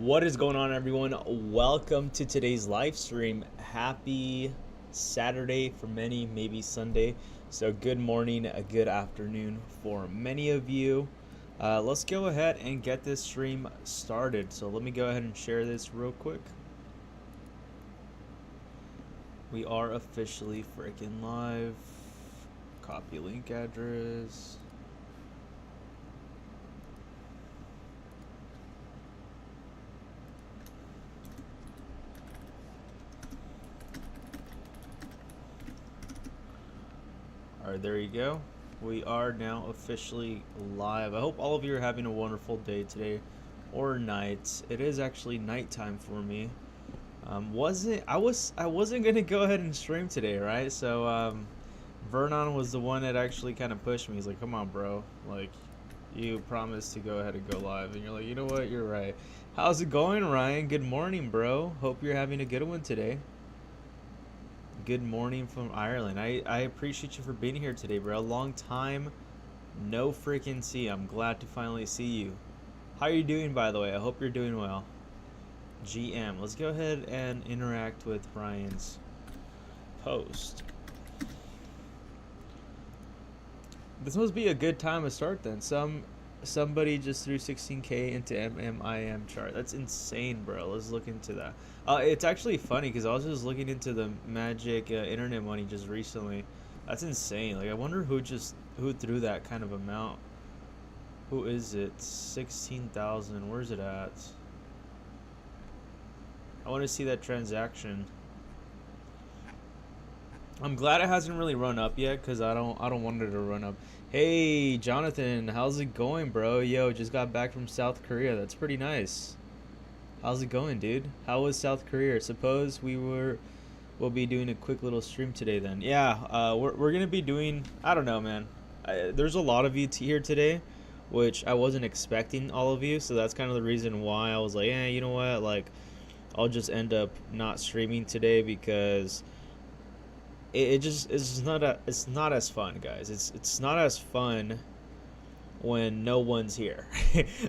What is going on, everyone? Welcome to today's live stream. Happy Saturday for many, maybe Sunday. So, good morning, a good afternoon for many of you. Let's go ahead and get this stream started. So, let me go ahead and share this real quick. We are officially freaking live. Copy link address. Alright, there you go. We are now officially live. I hope all of you are having a wonderful day today or night. It is actually nighttime for me. I wasn't gonna go ahead and stream today, right? So Vernon was the one that actually kind of pushed me. He's like, "Come on, bro. Like, you promised to go ahead and go live." And you're like, "You know what? You're right." How's it going, Ryan? Good morning, bro. Hope you're having a good one today. Good morning from Ireland. I appreciate you for being here today, bro. Long time no freaking see. I'm glad to finally see you. How are you doing, by the way? I hope you're doing well. GM. Let's go ahead and interact with Ryan's post. This must be a good time to start then. Somebody just threw 16K into MMIM chart. That's insane, bro. Let's look into that. It's actually funny because I was just looking into the magic internet money just recently. That's insane. Like, I wonder who threw that kind of amount. Who is it? 16,000. Where's it at? I want to see that transaction. I'm glad it hasn't really run up yet because I don't want it to run up. Hey, Jonathan, how's it going, bro? Yo, just got back from South Korea. That's pretty nice. How's it going, dude? How was South Korea? Suppose we'll be doing a quick little stream today then. Yeah, we're gonna be doing. I don't know, man. There's a lot of you here today, which I wasn't expecting all of you. So that's kind of the reason why I was like, you know what? Like, I'll just end up not streaming today because it's not as fun, guys. It's not as fun when no one's here.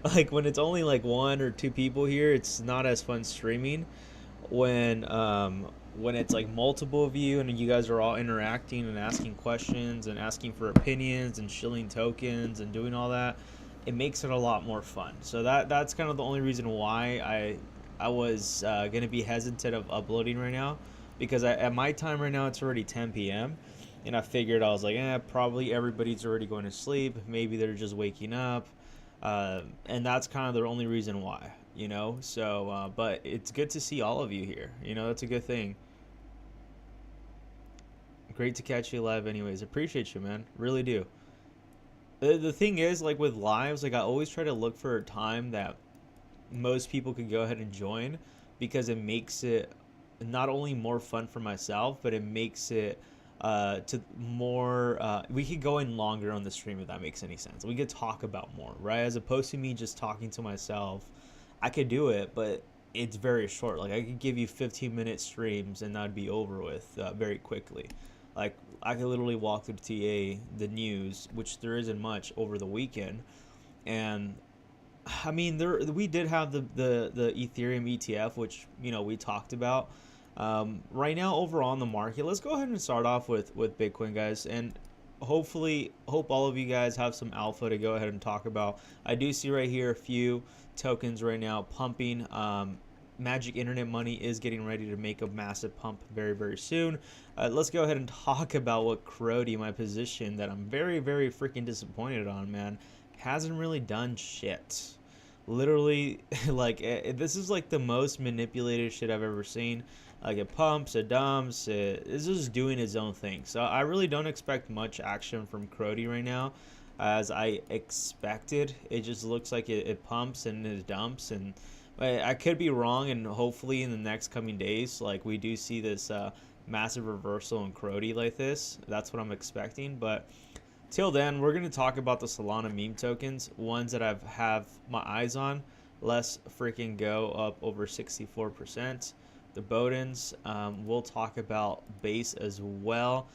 Like, when it's only like one or two people here, it's not as fun streaming. When it's like multiple of you and you guys are all interacting and asking questions and asking for opinions and shilling tokens and doing all that, it makes it a lot more fun. So that's kind of the only reason why I was gonna be hesitant of uploading right now, because at my time right now it's already 10 p.m. and I figured, I was like, probably everybody's already going to sleep. Maybe they're just waking up, and that's kind of the only reason why, you know. So, but it's good to see all of you here. You know, that's a good thing. Great to catch you live, anyways. Appreciate you, man. Really do. The thing is, like with lives, like I always try to look for a time that most people could go ahead and join, because it makes it not only more fun for myself, but it makes it to more we could go in longer on the stream, if that makes any sense. We could talk about more, right? As opposed to me just talking to myself. I could do it, but it's very short. Like, I could give you 15-minute streams and that'd be over with very quickly. Like, I could literally walk through TA the news, which there isn't much over the weekend, and I mean, we did have the Ethereum ETF, which, you know, we talked about. Right now, overall in the market, let's go ahead and start off with Bitcoin, guys, and hope all of you guys have some alpha to go ahead and talk about. I do see right here a few tokens right now pumping. Magic Internet Money is getting ready to make a massive pump very, very soon. Let's go ahead and talk about what Crody, my position that I'm very, very freaking disappointed on, man, hasn't really done shit. Literally, like, this is like the most manipulated shit I've ever seen. Like, it pumps, it dumps, it's just doing its own thing. So I really don't expect much action from Crody right now, as I expected. It just looks like it pumps and it dumps, and I could be wrong, and hopefully in the next coming days, like, we do see this massive reversal in Crody like this. That's what I'm expecting, but till then, we're going to talk about the Solana meme tokens, ones that have my eyes on. Let's freaking go, up over 64%. The Bodens, we'll talk about base as well.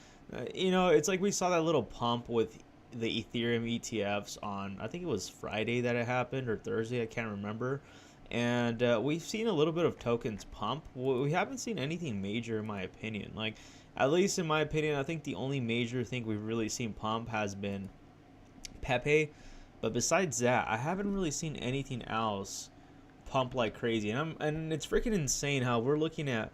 You know, it's like we saw that little pump with the Ethereum ETFs on, I think it was Friday that it happened, or Thursday, I can't remember. And we've seen a little bit of tokens pump. We haven't seen anything major, in my opinion. Like, at least in my opinion, I think the only major thing we've really seen pump has been Pepe. But besides that, I haven't really seen anything else pump like crazy. And it's freaking insane how we're looking at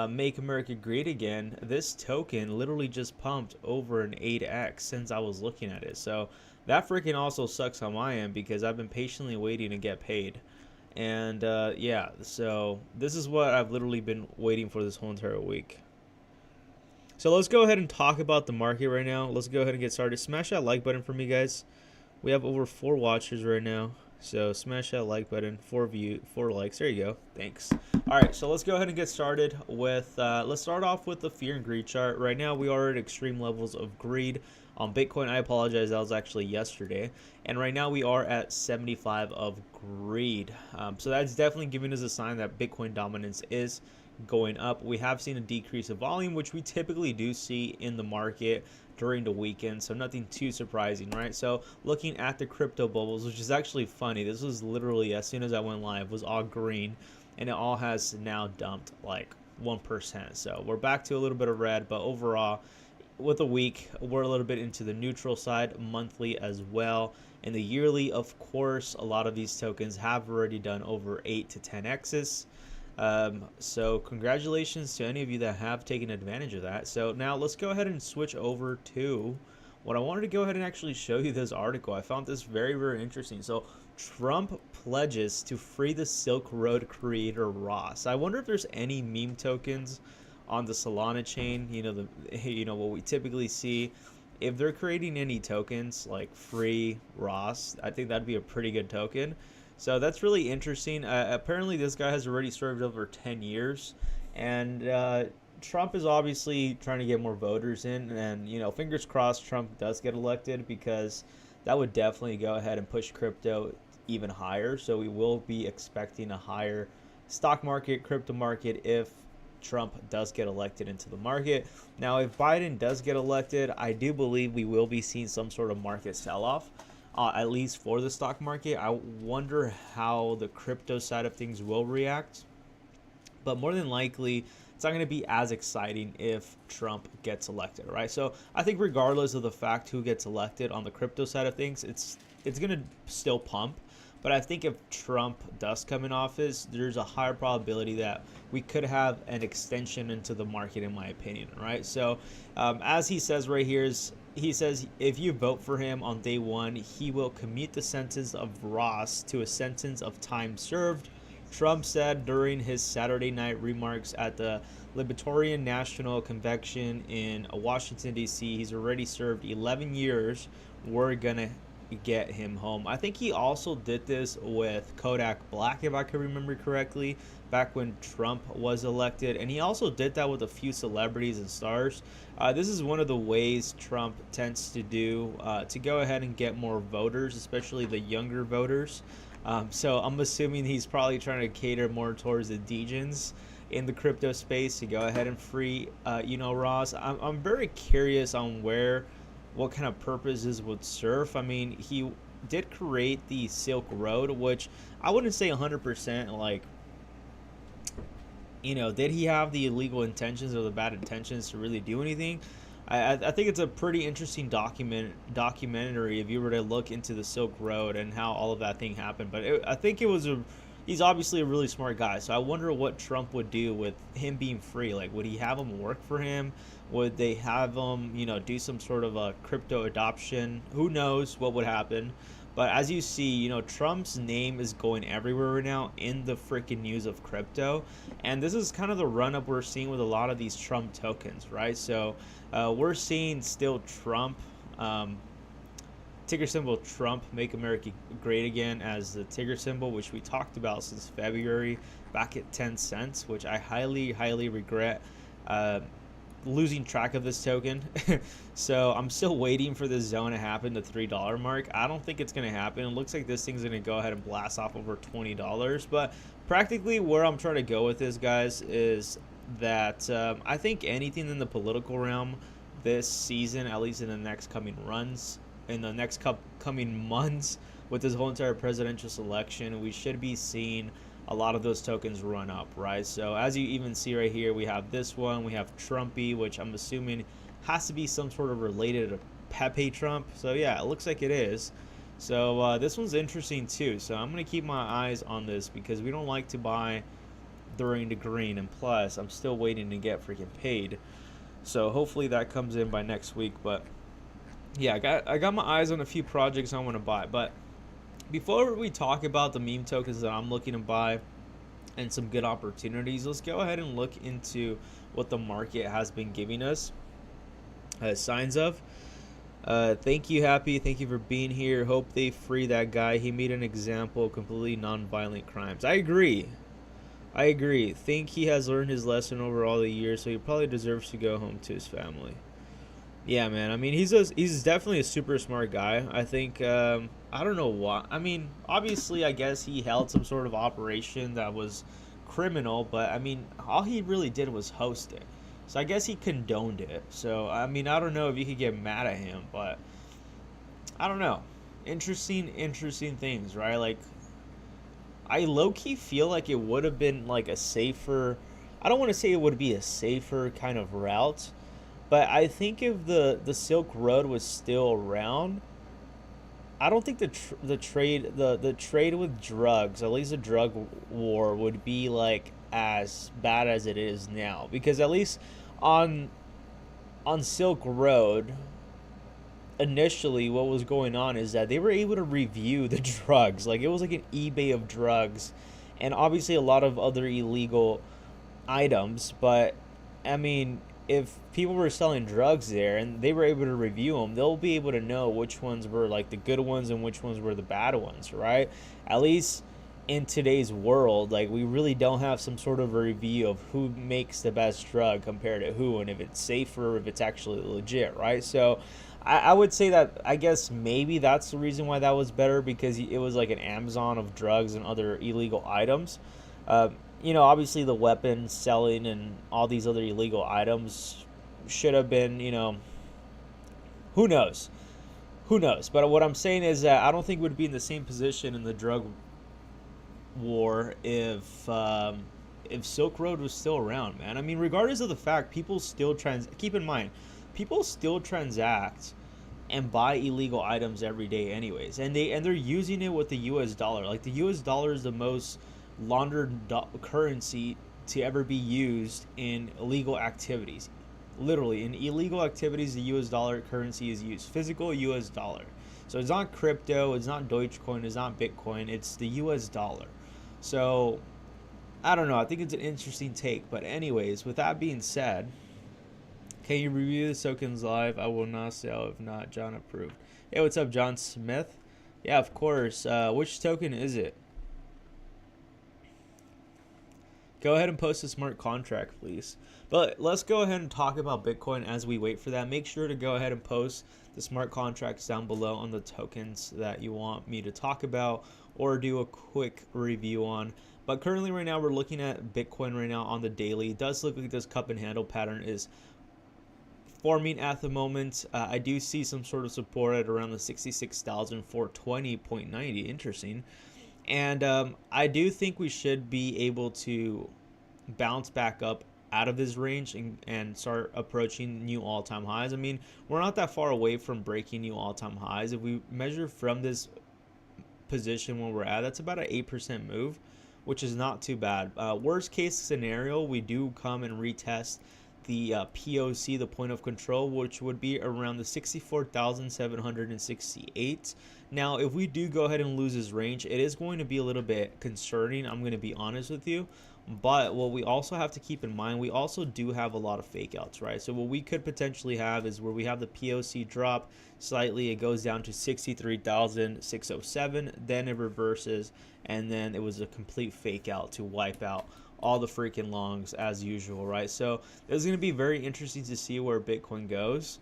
Make America Great Again. This token literally just pumped over an 8x since I was looking at it. So that freaking also sucks on my end because I've been patiently waiting to get paid. And yeah, so this is what I've literally been waiting for this whole entire week. So let's go ahead and talk about the market right now. Let's go ahead and get started. Smash that like button for me, guys. We have over 4 watchers right now. So smash that like button, 4 likes. There you go. Thanks. All right, so let's go ahead and get started with, let's start off with the fear and greed chart. Right now, we are at extreme levels of greed on Bitcoin. I apologize, that was actually yesterday. And right now, we are at 75 of greed. So that's definitely giving us a sign that Bitcoin dominance is going up. We have seen a decrease of volume, which we typically do see in the market during the weekend, so nothing too surprising, right? So looking at the crypto bubbles, which is actually funny, this was literally as soon as I went live was all green, and it all has now dumped like 1%. So we're back to a little bit of red, but overall with a week we're a little bit into the neutral side, monthly as well. And the yearly, of course, a lot of these tokens have already done over 8 to 10x's. So congratulations to any of you that have taken advantage of that. So now let's go ahead and switch over to what I wanted to go ahead and actually show you this article. I found this very, very interesting. So Trump pledges to free the Silk Road creator Ross. I wonder if there's any meme tokens on the Solana chain, what we typically see. If they're creating any tokens like free Ross, I think that'd be a pretty good token. So that's really interesting. Apparently, this guy has already served over 10 years. And Trump is obviously trying to get more voters in. And, fingers crossed Trump does get elected, because that would definitely go ahead and push crypto even higher. So we will be expecting a higher stock market, crypto market, if Trump does get elected into the market. Now, if Biden does get elected, I do believe we will be seeing some sort of market sell-off. At least for the stock market. I wonder how the crypto side of things will react. But more than likely, it's not going to be as exciting if Trump gets elected, right? So I think regardless of the fact who gets elected on the crypto side of things, it's going to still pump. But I think if Trump does come in office, there's a higher probability that we could have an extension into the market, in my opinion, right? So as he says right here, he says if you vote for him on day 1, he will commute the sentence of Ross to a sentence of time served. Trump said during his Saturday night remarks at the Libertarian National Convention in Washington, D.C., he's already served 11 years. We're going to get him home. I think he also did this with Kodak Black, if I can remember correctly, back when Trump was elected. And he also did that with a few celebrities and stars. This is one of the ways Trump tends to do to go ahead and get more voters, especially the younger voters. So I'm assuming he's probably trying to cater more towards the degens in the crypto space to go ahead and free, Ross. I'm very curious on what kind of purposes would serve. I mean, he did create the Silk Road, which I wouldn't say 100% like, did he have the illegal intentions or the bad intentions to really do anything? I think it's a pretty interesting documentary if you were to look into the Silk Road and how all of that thing happened. But I think he's obviously a really smart guy. So I wonder what Trump would do with him being free. Like, would he have him work for him? Would they have him, do some sort of a crypto adoption? Who knows what would happen? But as you see, Trump's name is going everywhere right now in the freaking news of crypto. And this is kind of the run-up we're seeing with a lot of these Trump tokens, right? So we're seeing still Trump, ticker symbol Trump, Make America Great Again as the ticker symbol, which we talked about since February, back at 10 cents, which I highly, highly regret losing track of this token. So I'm still waiting for this zone to happen, the $3 mark. I don't think it's going to happen. It looks like this thing's going to go ahead and blast off over $20. But practically where I'm trying to go with this, guys, is that I think anything in the political realm this season, at least in the next coming runs, in the next coming months, with this whole entire presidential election, we should be seeing a lot of those tokens run up, right? So as you even see right here, we have this one, we have Trumpy, which I'm assuming has to be some sort of related to Pepe Trump. So yeah, it looks like it is. So this one's interesting too. So I'm gonna keep my eyes on this because we don't like to buy during the green, and plus I'm still waiting to get freaking paid. So hopefully that comes in by next week. But yeah, I got my eyes on a few projects I want to buy. But before we talk about the meme tokens that I'm looking to buy and some good opportunities, let's go ahead and look into what the market has been giving us signs of. Thank you, Happy. Thank you for being here. Hope they free that guy. He made an example of completely non-violent crimes. I agree. Think he has learned his lesson over all the years, so he probably deserves to go home to his family. Yeah, man. I mean, he's definitely a super smart guy. I think I don't know why. I mean, obviously, I guess he held some sort of operation that was criminal, but I mean, all he really did was host it. So I guess he condoned it. So I mean, I don't know if you could get mad at him, but I don't know. Interesting things, right? Like, I low-key feel like it would have been like a safer. I don't want to say it would be a safer kind of route, but I think if the Silk Road was still around, I don't think the trade with drugs, at least the drug war, would be like as bad as it is now. Because at least on Silk Road, initially what was going on is that they were able to review the drugs. Like, it was like an eBay of drugs, and obviously a lot of other illegal items. But I mean, if people were selling drugs there and they were able to review them, they'll be able to know which ones were like the good ones and which ones were the bad ones, right? At least in today's world, like, we really don't have some sort of a review of who makes the best drug compared to who, and if it's safer, if it's actually legit, right? So I would say that I guess maybe that's the reason why that was better, because it was like an Amazon of drugs and other illegal items. Obviously the weapons selling and all these other illegal items should have been, who knows? Who knows? But what I'm saying is that I don't think we'd be in the same position in the drug war if Silk Road was still around, man. I mean, regardless of the fact, people still keep in mind, people still transact and buy illegal items every day anyways, and they're using it with the US dollar. Like, the US dollar is the most laundered currency to ever be used in illegal activities. Literally, in illegal activities, the US dollar currency is used. Physical US dollar. So it's not crypto, it's not Dogecoin, it's not Bitcoin, it's the US dollar. So I don't know, I think it's an interesting take. But anyways, with that being said, can you review the tokens live? I will not sell if not John approved. Hey, what's up, John Smith? Yeah, of course. Which token is it? Go ahead and post a smart contract, please. But let's go ahead and talk about Bitcoin as we wait for that. Make sure to go ahead and post the smart contracts down below on the tokens that you want me to talk about or do a quick review on. But currently right now we're looking at Bitcoin right now on the daily. It does look like this cup and handle pattern is forming at the moment. I do see some sort of support at around the 66,420.90. Interesting. And I do think we should be able to bounce back up out of this range and start approaching new all-time highs. I mean, we're not that far away from breaking new all-time highs. If we measure from this position where we're at, that's about an 8% move, which is not too bad. Worst case scenario, we do come and retest the POC, the point of control, which would be around the 64,768. Now, if we do go ahead and lose this range, it is going to be a little bit concerning, I'm going to be honest with you. But what we also have to keep in mind, we also do have a lot of fake outs, right? So what we could potentially have is where we have the POC drop slightly, it goes down to 63,607, then it reverses, and then it was a complete fake out to wipe out all the freaking longs as usual, right? So it's going to be very interesting to see where Bitcoin goes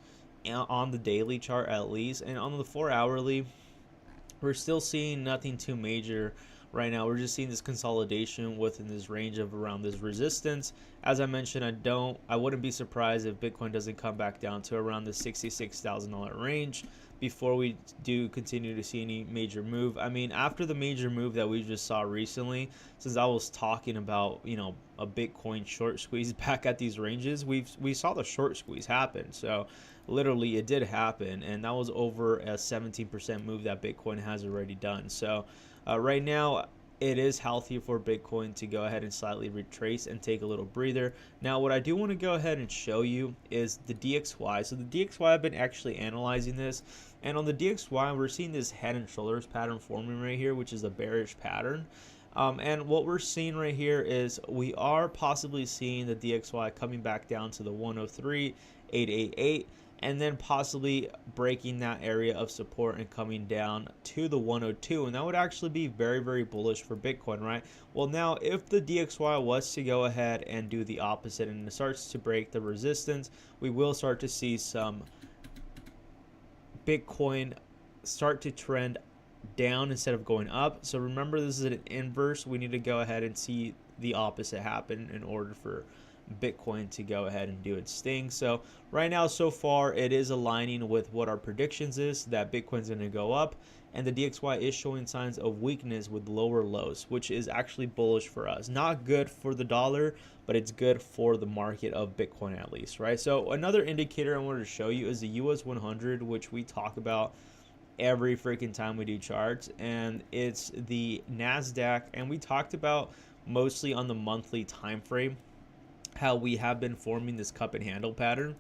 on the daily chart at least, and on the 4-hourly, we're still seeing nothing too major right now. We're just seeing this consolidation within this range of around this resistance. As I mentioned, I wouldn't be surprised if Bitcoin doesn't come back down to around the $66,000 range. before we do continue to see any major move. I mean, after the major move that we just saw recently, since I was talking about, a Bitcoin short squeeze back at these ranges, we saw the short squeeze happen. So literally it did happen, and that was over a 17% move that Bitcoin has already done. So right now it is healthy for Bitcoin to go ahead and slightly retrace and take a little breather. Now, what I do want to go ahead and show you is the DXY. So the DXY, I've been actually analyzing this, and on the DXY, we're seeing this head and shoulders pattern forming right here, which is a bearish pattern. And what we're seeing right here is we are possibly seeing the DXY coming back down to the 103,888, and then possibly breaking that area of support and coming down to the 102, and that would actually be very, very bullish for Bitcoin, right? Well, now if the DXY was to go ahead and do the opposite and it starts to break the resistance, we will start to see some Bitcoin start to trend down instead of going up. So remember, this is an inverse. We need to go ahead and see the opposite happen in order for Bitcoin to go ahead and do its thing. So right now, so far, it is aligning with what our predictions is, that Bitcoin's going to go up, and the DXY is showing signs of weakness with lower lows, which is actually bullish for us. Not good for the dollar, but it's good for the market of Bitcoin at least, right? So another indicator I wanted to show you is the US 100, which we talk about every freaking time we do charts, and it's the NASDAQ, and we talked about mostly on the monthly time frame how we have been forming this cup and handle pattern,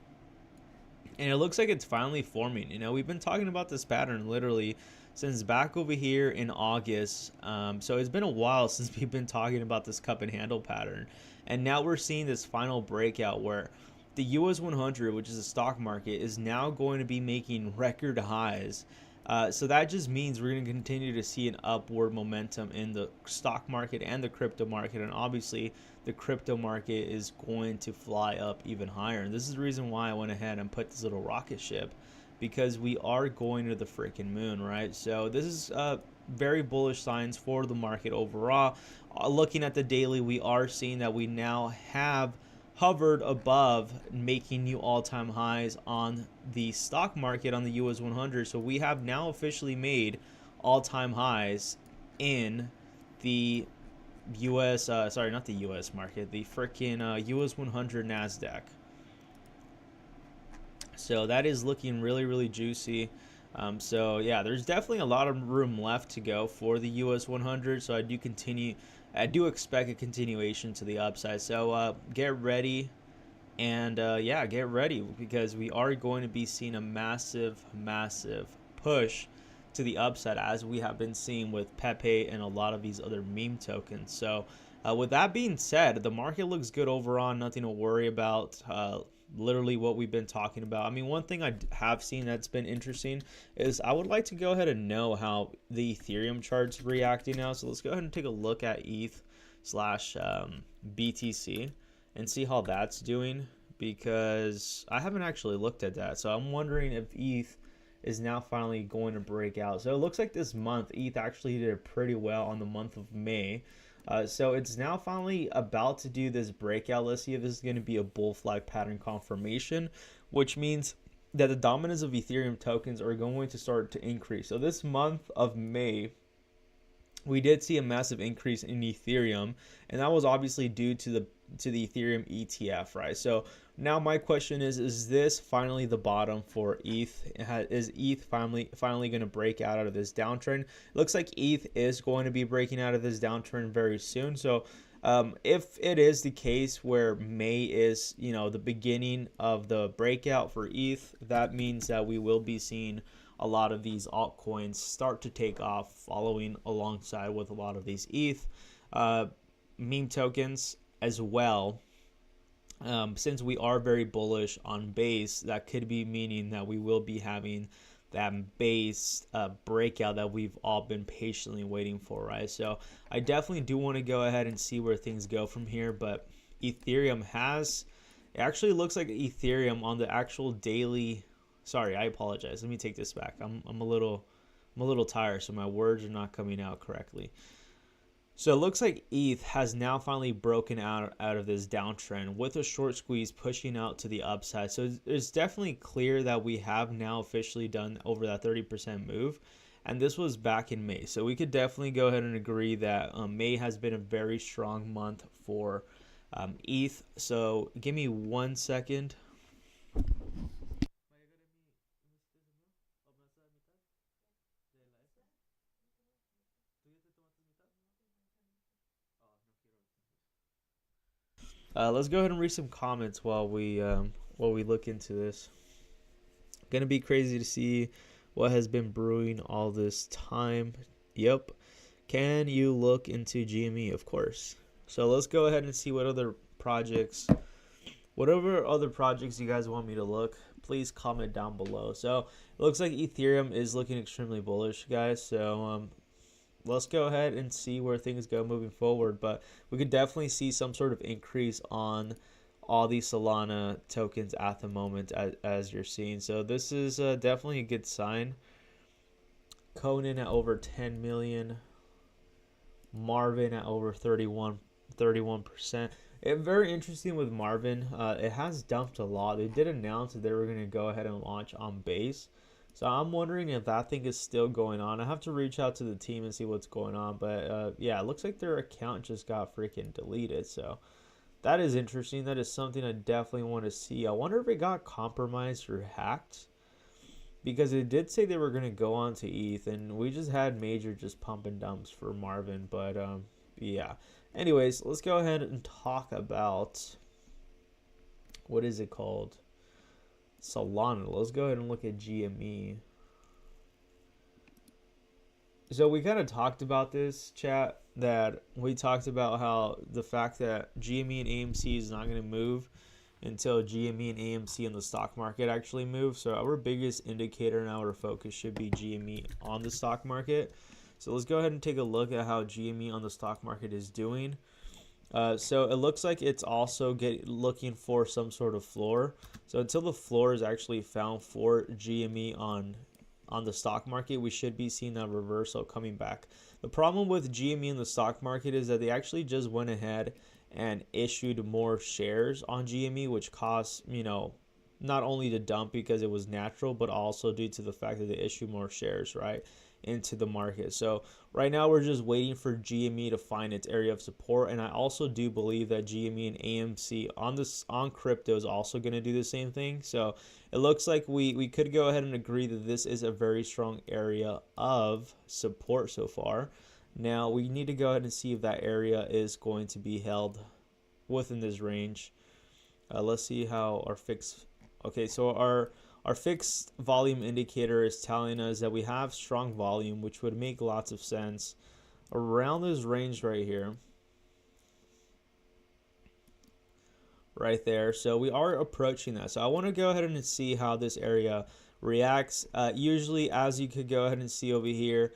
and it looks like it's finally forming. We've been talking about this pattern literally since back over here in August, so it's been a while since we've been talking about this cup and handle pattern, and now we're seeing this final breakout where the US 100, which is a stock market, is now going to be making record highs. So that just means we're going to continue to see an upward momentum in the stock market and the crypto market. And obviously, the crypto market is going to fly up even higher. And this is the reason why I went ahead and put this little rocket ship, because we are going to the freaking moon, right? So this is very bullish signs for the market overall. Looking at the daily, we are seeing that we now have hovered above, making new all-time highs on the stock market on the US 100. So we have now officially made all-time highs in the US, sorry, not the US market, the freaking US 100 NASDAQ. So that is looking really, really juicy. So yeah, there's definitely a lot of room left to go for the US 100. So I do expect a continuation to the upside. So get ready, and yeah, get ready, because we are going to be seeing a massive, massive push to the upside, as we have been seeing with Pepe and a lot of these other meme tokens. So with that being said, the market looks good overall. Nothing to worry about. Literally what we've been talking about. I mean, one thing I have seen that's been interesting is I would like to go ahead and know how the Ethereum chart's reacting now. So let's go ahead and take a look at ETH slash BTC and see how that's doing, because I haven't actually looked at that. So I'm wondering if ETH is now finally going to break out. So it looks like this month ETH actually did pretty well on the month of May. So it's now finally about to do this breakout. Let's see if this is going to be a bull flag pattern confirmation, which means that the dominance of Ethereum tokens are going to start to increase. So this month of May, we did see a massive increase in Ethereum, and that was obviously due to the Ethereum ETF, right? So now my question is this finally the bottom for ETH? Is ETH finally going to break out of this downtrend? It looks like ETH is going to be breaking out of this downtrend very soon. So if it is the case where May is, the beginning of the breakout for ETH, that means that we will be seeing a lot of these altcoins start to take off, following alongside with a lot of these ETH meme tokens as well. Since we are very bullish on base, that could be meaning that we will be having that base breakout that we've all been patiently waiting for, right? So I definitely do want to go ahead and see where things go from here, but Ethereum it actually looks like Ethereum on the actual daily. Sorry, I apologize. Let me take this back. I'm a little tired, so my words are not coming out correctly. So it looks like ETH has now finally broken out of this downtrend with a short squeeze pushing out to the upside. So it's definitely clear that we have now officially done over that 30% move. And this was back in May. So we could definitely go ahead and agree that May has been a very strong month for ETH. So give me 1 second. Let's go ahead and read some comments while we look into this. Gonna be crazy to see what has been brewing all this time. Yep. Can you look into GME? Of course. So let's go ahead and see whatever other projects you guys want me to look. Please comment down below. So it looks like Ethereum is looking extremely bullish, guys. So let's go ahead and see where things go moving forward. But we could definitely see some sort of increase on all these Solana tokens at the moment, as you're seeing. So this is definitely a good sign. Conan at over 10 million. Marvin at over 31%. Very interesting with Marvin. It has dumped a lot. They did announce that they were going to go ahead and launch on base. So I'm wondering if that thing is still going on. I have to reach out to the team and see what's going on. But yeah, it looks like their account just got freaking deleted. So that is interesting. That is something I definitely want to see. I wonder if it got compromised or hacked, because it did say they were going to go on to ETH, and we just had major just pump and dumps for Marvin. But yeah. Anyways, let's go ahead and talk about, what is it called? Solana. Let's go ahead and look at GME. So we kind of talked about this, chat, that we talked about how the fact that GME and AMC is not going to move until GME and AMC in the stock market actually move. So our biggest indicator and our focus should be GME on the stock market. So let's go ahead and take a look at how GME on the stock market is doing. So it looks like it's also looking for some sort of floor. So until the floor is actually found for GME on the stock market, we should be seeing that reversal coming back. The problem with GME in the stock market is that they actually just went ahead and issued more shares on GME, which costs, not only to dump because it was natural, but also due to the fact that they issued more shares, right, into the market. So right now we're just waiting for GME to find its area of support, and I also do believe that GME and AMC on crypto is also going to do the same thing. So it looks like we could go ahead and agree that this is a very strong area of support so far. Now we need to go ahead and see if that area is going to be held within this range. Let's see how our fixed. Okay, so our fixed volume indicator is telling us that we have strong volume, which would make lots of sense around this range right here. Right there. So we are approaching that. So I want to go ahead and see how this area reacts. Usually, as you could go ahead and see over here,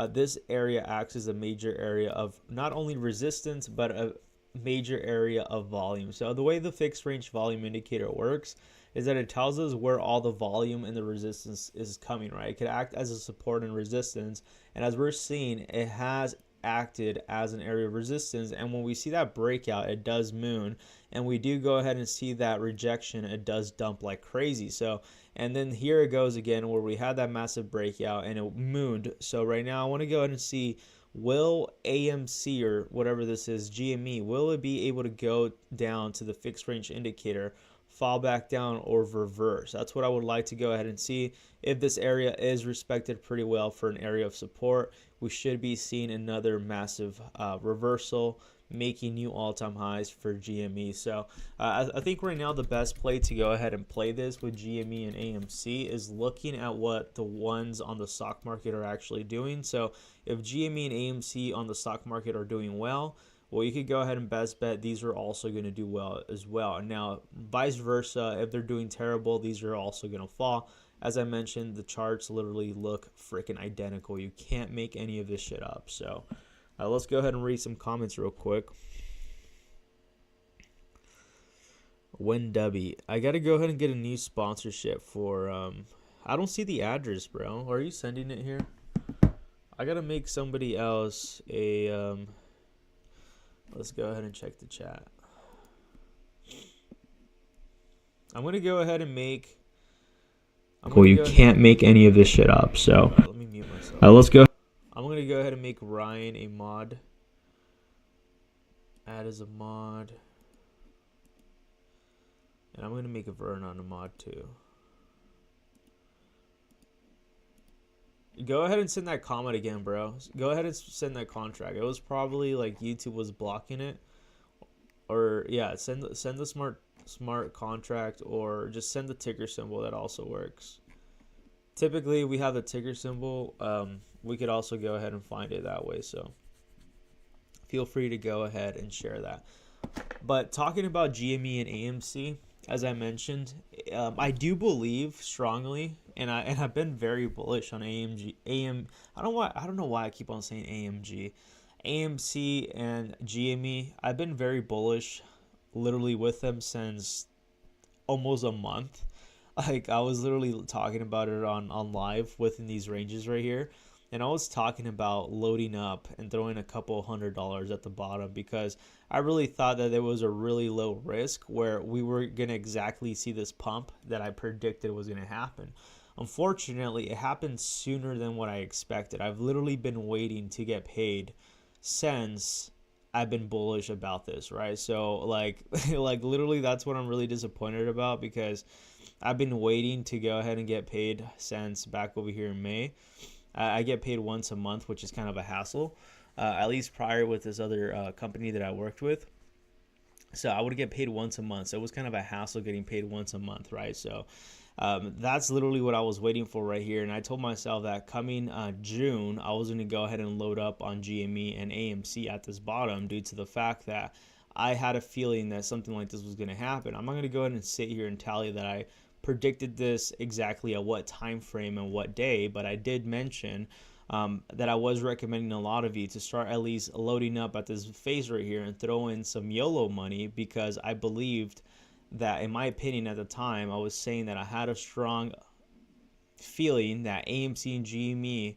this area acts as a major area of not only resistance, but a major area of volume. So the way the fixed range volume indicator works is that it tells us where all the volume and the resistance is coming, right? It could act as a support and resistance. And as we're seeing, it has acted as an area of resistance. And when we see that breakout, it does moon. And we do go ahead and see that rejection, it does dump like crazy. So, and then here it goes again where we had that massive breakout and it mooned. So right now I want to go ahead and see, will AMC or whatever this is, GME, will it be able to go down to the fixed range indicator, fall back down, or reverse? That's what I would like to go ahead and see. If this area is respected pretty well for an area of support, we should be seeing another massive reversal, making new all-time highs for GME. So I think right now the best play to go ahead and play this with GME and AMC is looking at what the ones on the stock market are actually doing. So if GME and AMC on the stock market are doing well, well, you could go ahead and best bet these are also going to do well as well. And now vice versa, if they're doing terrible, these are also going to fall. As I mentioned, the charts literally look freaking identical. You can't make any of this shit up. So let's go ahead and read some comments real quick. Wendubby, I got to go ahead and get a new sponsorship for, I don't see the address, bro. Are you sending it here? I got to make somebody else a, Let's go ahead and check the chat. I'm gonna go ahead and make. Cool, you can't make any of this shit up. So let me mute myself. Let's go. I'm gonna go ahead and make Ryan a mod. Add as a mod. And I'm gonna make a Vernon a mod too. Go ahead and send that comment again, bro. Go ahead and send that contract. It was probably like YouTube was blocking it, or yeah, send the smart contract, or just send the ticker symbol. That also works. Typically, we have the ticker symbol. We could also go ahead and find it that way. So feel free to go ahead and share that. But talking about GME and AMC, as I mentioned, I do believe strongly, and I've been very bullish on I don't know why I keep on saying AMC and GME. I've been very bullish, literally with them since almost a month. Like, I was literally talking about it on live within these ranges right here. And I was talking about loading up and throwing a couple $100 at the bottom, because I really thought that there was a really low risk where we were going to exactly see this pump that I predicted was going to happen. Unfortunately, it happened sooner than what I expected. I've literally been waiting to get paid since I've been bullish about this, right? So like literally that's what I'm really disappointed about, because I've been waiting to go ahead and get paid since back over here in May. I get paid once a month, which is kind of a hassle, at least prior with this other company that I worked with. So I would get paid once a month. So it was kind of a hassle getting paid once a month, right? So that's literally what I was waiting for right here. And I told myself that coming June, I was going to go ahead and load up on GME and AMC at this bottom, due to the fact that I had a feeling that something like this was going to happen. I'm not going to go ahead and sit here and tell you that I predicted this exactly at what time frame and what day, but I did mention that I was recommending a lot of you to start at least loading up at this phase right here and throw in some YOLO money, because I believed that, in my opinion at the time, I was saying that I had a strong feeling that AMC and GME,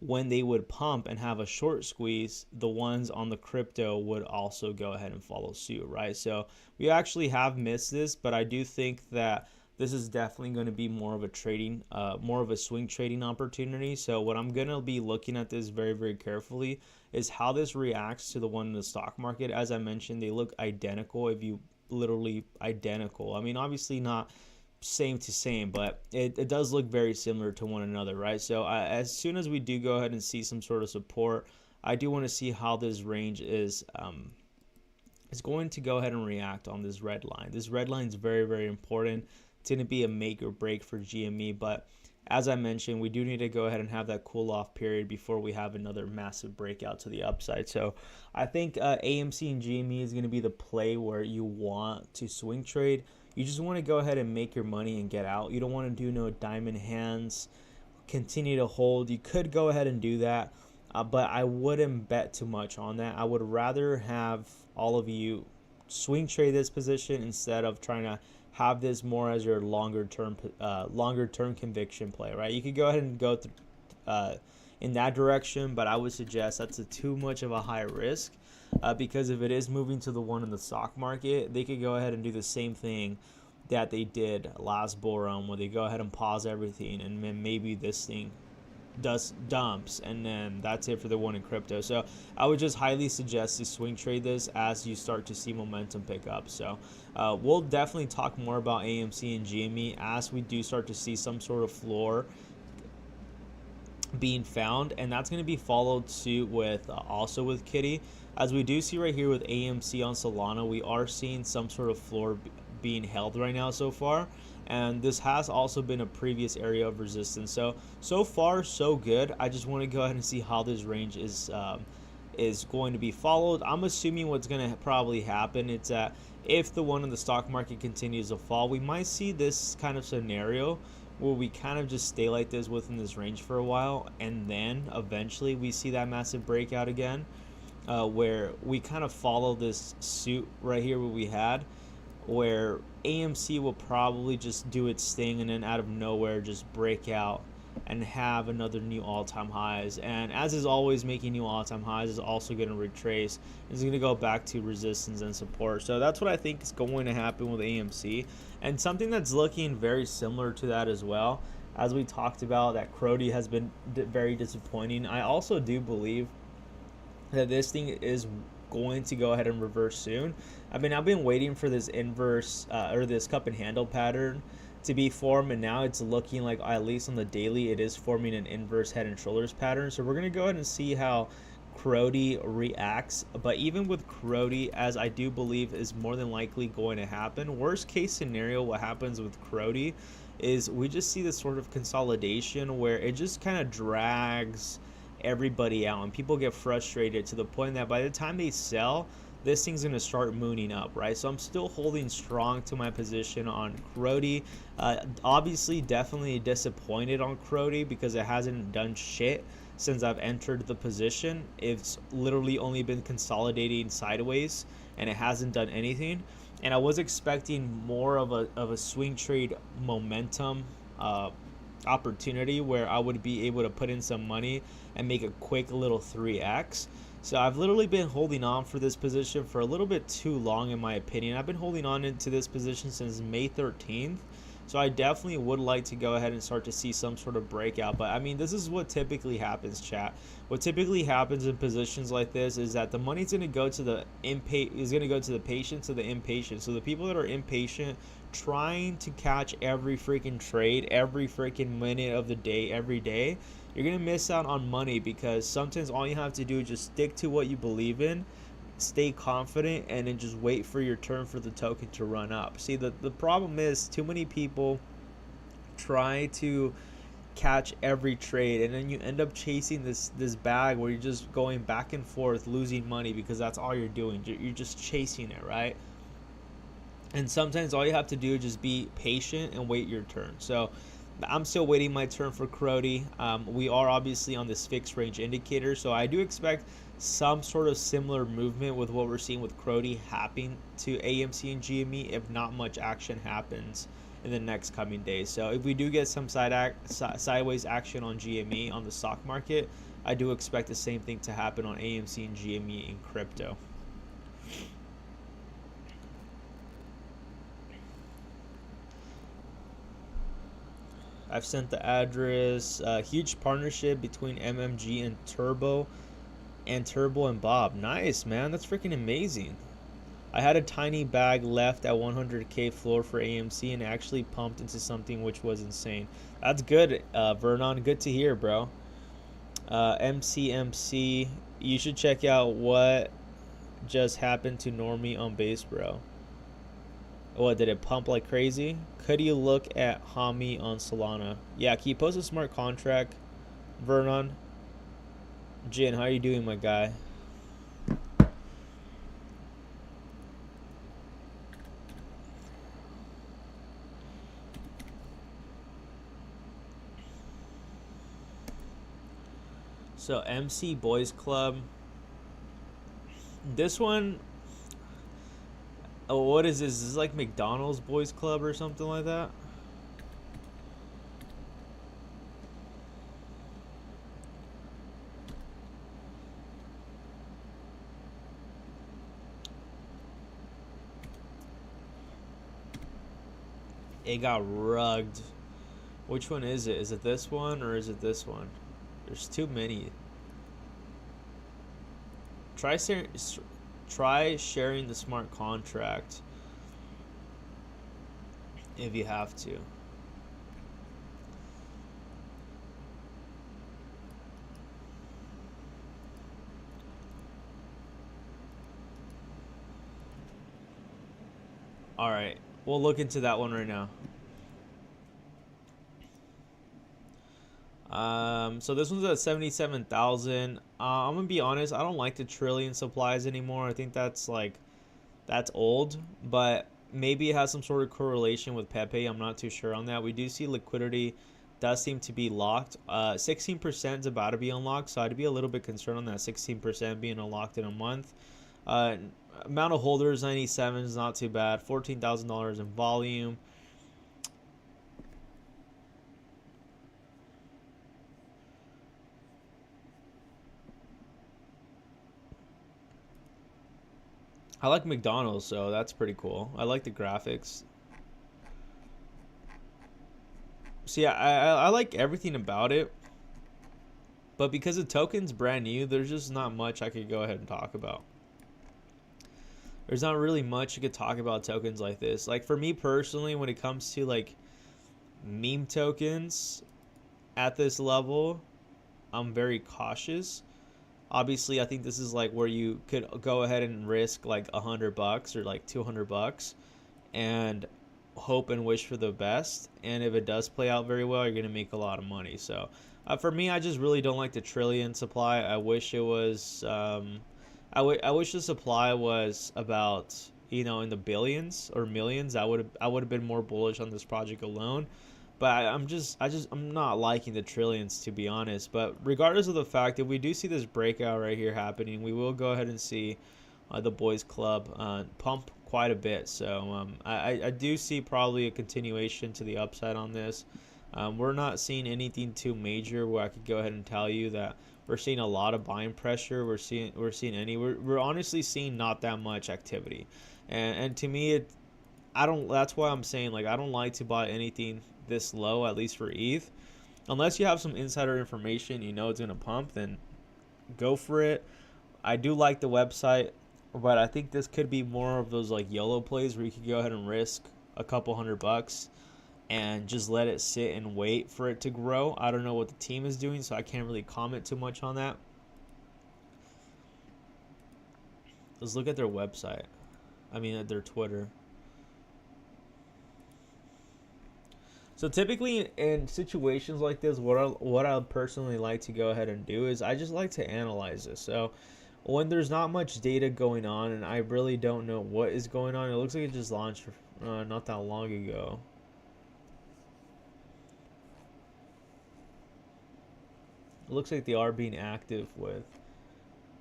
when they would pump and have a short squeeze, the ones on the crypto would also go ahead and follow suit, right? So we actually have missed this, but I do think that this is definitely going to be more of a trading, more of a swing trading opportunity. So what I'm going to be looking at this very, very carefully is how this reacts to the one in the stock market. As I mentioned, they look identical. If you literally identical, I mean, obviously not same to same, but it does look very similar to one another, right? So as soon as we do go ahead and see some sort of support, I do want to see how this range is going to go ahead and react on this red line. This red line is very, very important. It's going to be a make or break for GME, but as I mentioned, we do need to go ahead and have that cool off period before we have another massive breakout to the upside. So I think AMC and GME is going to be the play where you want to swing trade. You just want to go ahead and make your money and get out. You don't want to do no diamond hands, continue to hold. You could go ahead and do that, but I wouldn't bet too much on that. I would rather have all of you swing trade this position instead of trying to have this more as your longer term conviction play, right? You could go ahead and go in that direction, but I would suggest that's too much of a high risk, because if it is moving to the one in the stock market, they could go ahead and do the same thing that they did last bull run, where they go ahead and pause everything, and then maybe this thing dumps, and then that's it for the one in crypto. So I would just highly suggest to swing trade this as you start to see momentum pick up. So we'll definitely talk more about AMC and GME as we do start to see some sort of floor being found, and that's going to be followed suit with also with Kitty. As we do see right here with AMC on Solana, we are seeing some sort of floor being held right now so far, and this has also been a previous area of resistance. So far so good. I just want to go ahead and see how this range is going to be followed. I'm assuming what's going to probably happen is that if the one in the stock market continues to fall, we might see this kind of scenario where we kind of just stay like this within this range for a while, and then eventually we see that massive breakout again, where we kind of follow this suit right here what we had, where AMC will probably just do its thing and then out of nowhere just break out and have another new all-time highs. And as is always, making new all-time highs is also going to retrace. It's going to go back to resistance and support. So that's what I think is going to happen with AMC. And something that's looking very similar to that as well, as we talked about, that Crody has been very disappointing. I also do believe that this thing is going to go ahead and reverse soon. I mean, I've been waiting for this inverse or this cup and handle pattern to be formed, and now it's looking like, at least on the daily, it is forming an inverse head and shoulders pattern. So we're going to go ahead and see how Crody reacts. But even with Crody, as I do believe is more than likely going to happen, worst case scenario, what happens with Crody is we just see this sort of consolidation where it just kind of drags everybody out and people get frustrated to the point that by the time they sell, this thing's going to start mooning up, right? So I'm still holding strong to my position on Crody. Obviously, definitely disappointed on Crody because it hasn't done shit since I've entered the position. It's literally only been consolidating sideways and it hasn't done anything. And I was expecting more of a swing trade momentum opportunity where I would be able to put in some money and make a quick little 3x. So I've literally been holding on for this position for a little bit too long, in my opinion. I've been holding on into this position since May 13th. So I definitely would like to go ahead and start to see some sort of breakout. But I mean, this is what typically happens, chat. What typically happens in positions like this is that the money's going to go to the patient to the impatient. So the people that are impatient, trying to catch every freaking trade, every freaking minute of the day, every day, you're going to miss out on money, because sometimes all you have to do is just stick to what you believe in, stay confident, and then just wait for your turn for the token to run up. See, the problem is too many people try to catch every trade, and then you end up chasing this bag where you're just going back and forth losing money, because that's all you're doing. You're just chasing it, right? And sometimes all you have to do is just be patient and wait your turn. So I'm still waiting my turn for Crody. We are obviously on this fixed range indicator, so I do expect some sort of similar movement with what we're seeing with Crody happening to AMC and GME if not much action happens in the next coming days. So if we do get some sideways action on GME on the stock market, I do expect the same thing to happen on AMC and GME in crypto. I've sent the address. Huge partnership between MMG and Turbo and Bob. Nice, man. That's freaking amazing. I had a tiny bag left at 100k floor for AMC and actually pumped into something which was insane. That's good, Vernon. Good to hear, bro. MCMC. You should check out what just happened to Normie on base, bro. What, did it pump like crazy? Could you look at Hami on Solana? Yeah, can you post a smart contract, Vernon? Jin, how are you doing, my guy? So MC Boys Club. This one, oh, what is this? Is this like McDonald's Boys Club or something like that? It got rugged. Which one is it? Is it this one or is it this one? There's too many. Try sharing the smart contract if you have to. All right, we'll look into that one right now. So this one's at 77,000. I'm gonna be honest, I don't like the trillion supplies anymore. I think that's old, but maybe it has some sort of correlation with Pepe. I'm not too sure on that. We do see liquidity does seem to be locked. 16% is about to be unlocked, so I'd be a little bit concerned on that 16% being unlocked in a month. Amount of holders, 97 is not too bad. $14,000 in volume. I like McDonald's, so that's pretty cool. I like the graphics. See, I like everything about it, but because the token's brand new, there's just not much I could go ahead and talk about. There's not really much you could talk about tokens like this. Like for me personally, when it comes to like meme tokens at this level, I'm very cautious. Obviously, I think this is like where you could go ahead and risk like $100 or like $200 and hope and wish for the best. And if it does play out very well, you're gonna make a lot of money. So for me, I just really don't like the trillion supply. I wish it was. I wish the supply was about, you know, in the billions or millions. I would have been more bullish on this project alone. But I'm not liking the trillions, to be honest. But regardless of the fact, if we do see this breakout right here happening, we will go ahead and see the boys club pump quite a bit. So I do see probably a continuation to the upside on this. We're not seeing anything too major where I could go ahead and tell you that we're seeing a lot of buying pressure. We're honestly seeing not that much activity, and to me I don't. That's why I'm saying, like, I don't like to buy anything this low, at least for ETH, unless you have some insider information, you know it's gonna pump. Then go for it. I do like the website, but I think this could be more of those like YOLO plays where you could go ahead and risk a couple $100 and just let it sit and wait for it to grow. I don't know what the team is doing, so I can't really comment too much on that. Let's look at their website. I mean, at their Twitter. So typically in situations like this, what I personally like to go ahead and do is I just like to analyze this. So when there's not much data going on and I really don't know what is going on, it looks like it just launched not that long ago. It looks like they are being active with.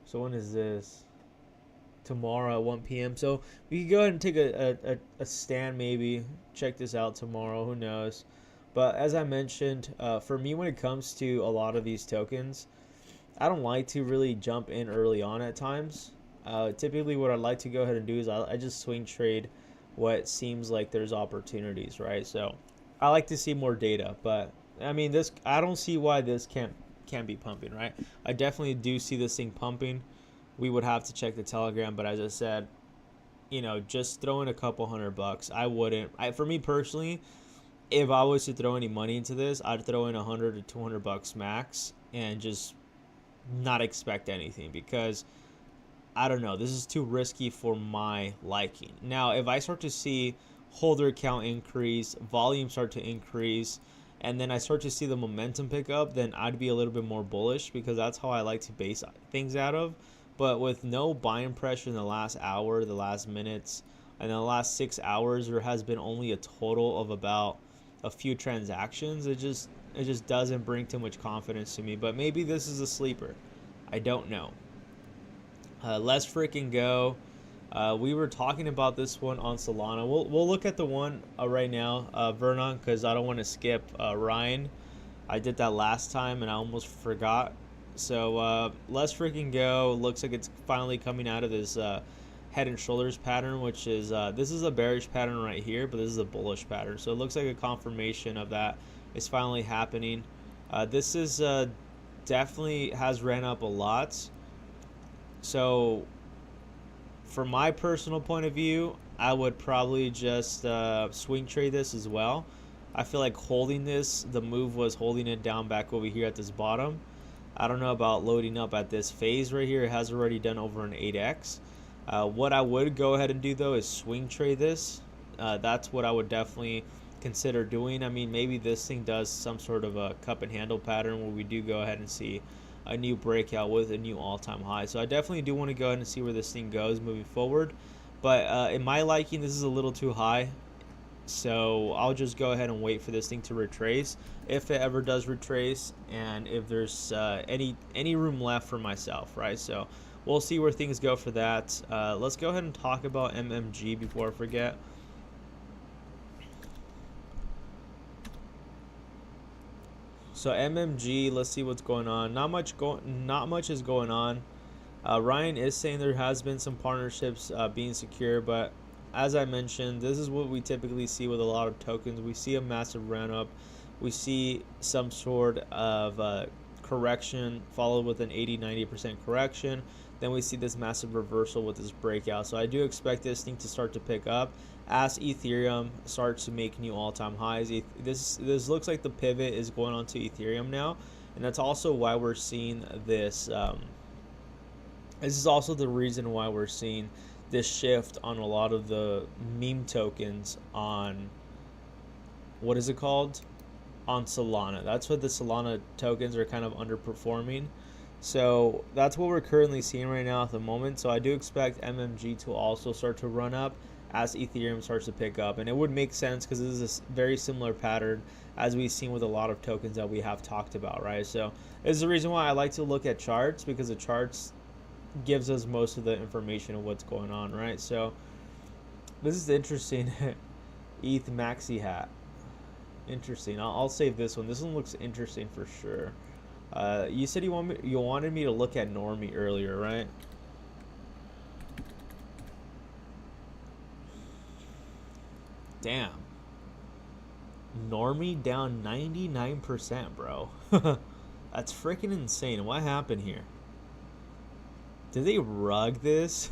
So when is this? Tomorrow at 1 p.m. So we could go ahead and take a stand, maybe check this out tomorrow. Who knows? But as I mentioned, for me, when it comes to a lot of these tokens, I don't like to really jump in early on at times. Typically, what I like to go ahead and do is I just swing trade what seems like there's opportunities, right? So I like to see more data, but I mean, this I don't see why this can't be pumping, right? I definitely do see this thing pumping. We would have to check the Telegram, but as I said, you know, just throw in a couple $100. I wouldn't. For me personally, if I was to throw any money into this, I'd throw in $100 to $200 max and just not expect anything, because I don't know, this is too risky for my liking. Now, if I start to see holder count increase, volume start to increase, and then I start to see the momentum pick up, then I'd be a little bit more bullish, because that's how I like to base things out of. But with no buying pressure in the last hour, the last minutes, and the last 6 hours, there has been only a total of about a few transactions. It just doesn't bring too much confidence to me. But maybe this is a sleeper. I don't know. Let's freaking go. We were talking about this one on Solana. We'll look at the one right now, Vernon, because I don't want to skip Ryan. I did that last time and I almost forgot. So let's freaking go. Looks like it's finally coming out of this head and shoulders pattern, which is this is a bearish pattern right here, but this is a bullish pattern. So it looks like a confirmation of that is finally happening. This is definitely has ran up a lot. So from my personal point of view, I would probably just swing trade this as well. I feel like holding this, the move was holding it down back over here at this bottom. I don't know about loading up at this phase right here. It has already done over an 8x. What I would go ahead and do though is swing trade this. That's what I would definitely consider doing. I mean, maybe this thing does some sort of a cup and handle pattern where we do go ahead and see a new breakout with a new all-time high. So I definitely do want to go ahead and see where this thing goes moving forward. But in my liking, this is a little too high. So I'll just go ahead and wait for this thing to retrace, if it ever does retrace, and if there's any room left for myself, right? So we'll see where things go for that. Let's go ahead and talk about MMG before I forget. So MMG, let's see what's going on. Not much is going on. Ryan is saying there has been some partnerships being secure, but as I mentioned, this is what we typically see with a lot of tokens. We see a massive run up, we see some sort of correction followed with an 80-90% correction. Then we see this massive reversal with this breakout. So I do expect this thing to start to pick up as Ethereum starts to make new all-time highs. This looks like the pivot is going on to Ethereum now, and that's also why we're seeing this. This is also the reason why we're seeing this shift on a lot of the meme tokens on, what is it called? On Solana. That's what the Solana tokens are kind of underperforming. So that's what we're currently seeing right now at the moment. So I do expect MMG to also start to run up as Ethereum starts to pick up. And it would make sense because this is a very similar pattern as we've seen with a lot of tokens that we have talked about, right? So this is the reason why I like to look at charts, because the charts gives us most of the information of what's going on, right? So this is interesting. ETH maxi hat. Interesting. I'll save this one. This one looks interesting for sure. You said you wanted me to look at Normie earlier, right? Damn. Normie down 99%, bro. That's freaking insane. What happened here? Did they rug this?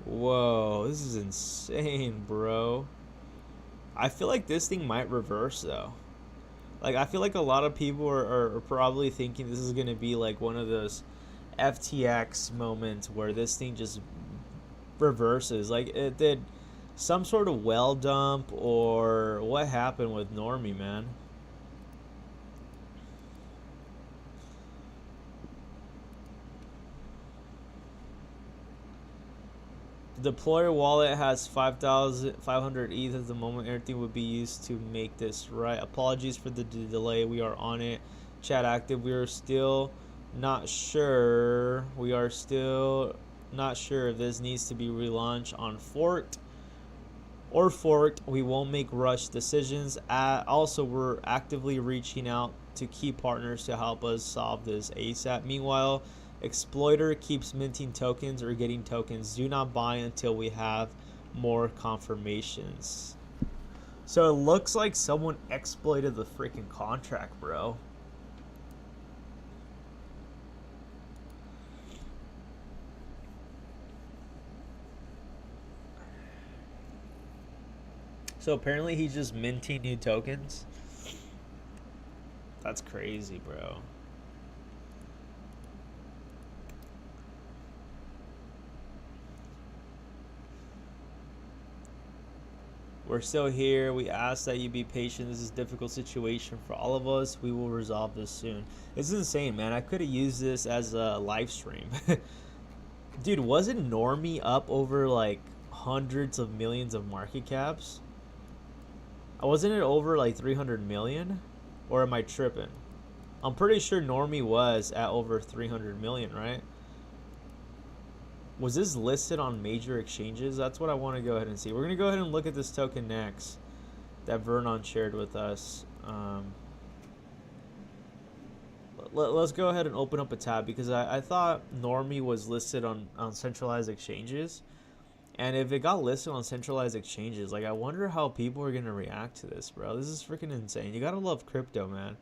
Whoa, this is insane, bro. I feel like this thing might reverse, though. Like, I feel like a lot of people are probably thinking this is going to be like one of those FTX moments where this thing just reverses. Like, it did some sort of well dump, or what happened with Normie, man? The deployer wallet has 5,500 ETH at the moment. Everything would be used to make this right. Apologies for the delay. We are on it. Chat active. We are still not sure. We are still not sure if this needs to be relaunched on forked or forked. We won't make rush decisions. Also, we're actively reaching out to key partners to help us solve this ASAP. Meanwhile, Exploiter keeps minting tokens or getting tokens. Do not buy until we have more confirmations. So it looks like someone exploited the freaking contract, bro. So apparently he's just minting new tokens. That's crazy, bro. We're still here. We ask that you be patient. This is a difficult situation for all of us. We will resolve this soon. It's insane, man. I could have used this as a live stream. Dude, wasn't Normie up over like hundreds of millions of market caps? Wasn't it over like 300 million? Or am I tripping? I'm pretty sure Normie was at over 300 million, right? Was this listed on major exchanges? That's what I want to go ahead and see. We're going to go ahead and look at this token next that Vernon shared with us. Let's go ahead and open up a tab, because I thought Normie was listed on centralized exchanges. And if it got listed on centralized exchanges, like, I wonder how people are going to react to this, bro. This is freaking insane. You got to love crypto, man.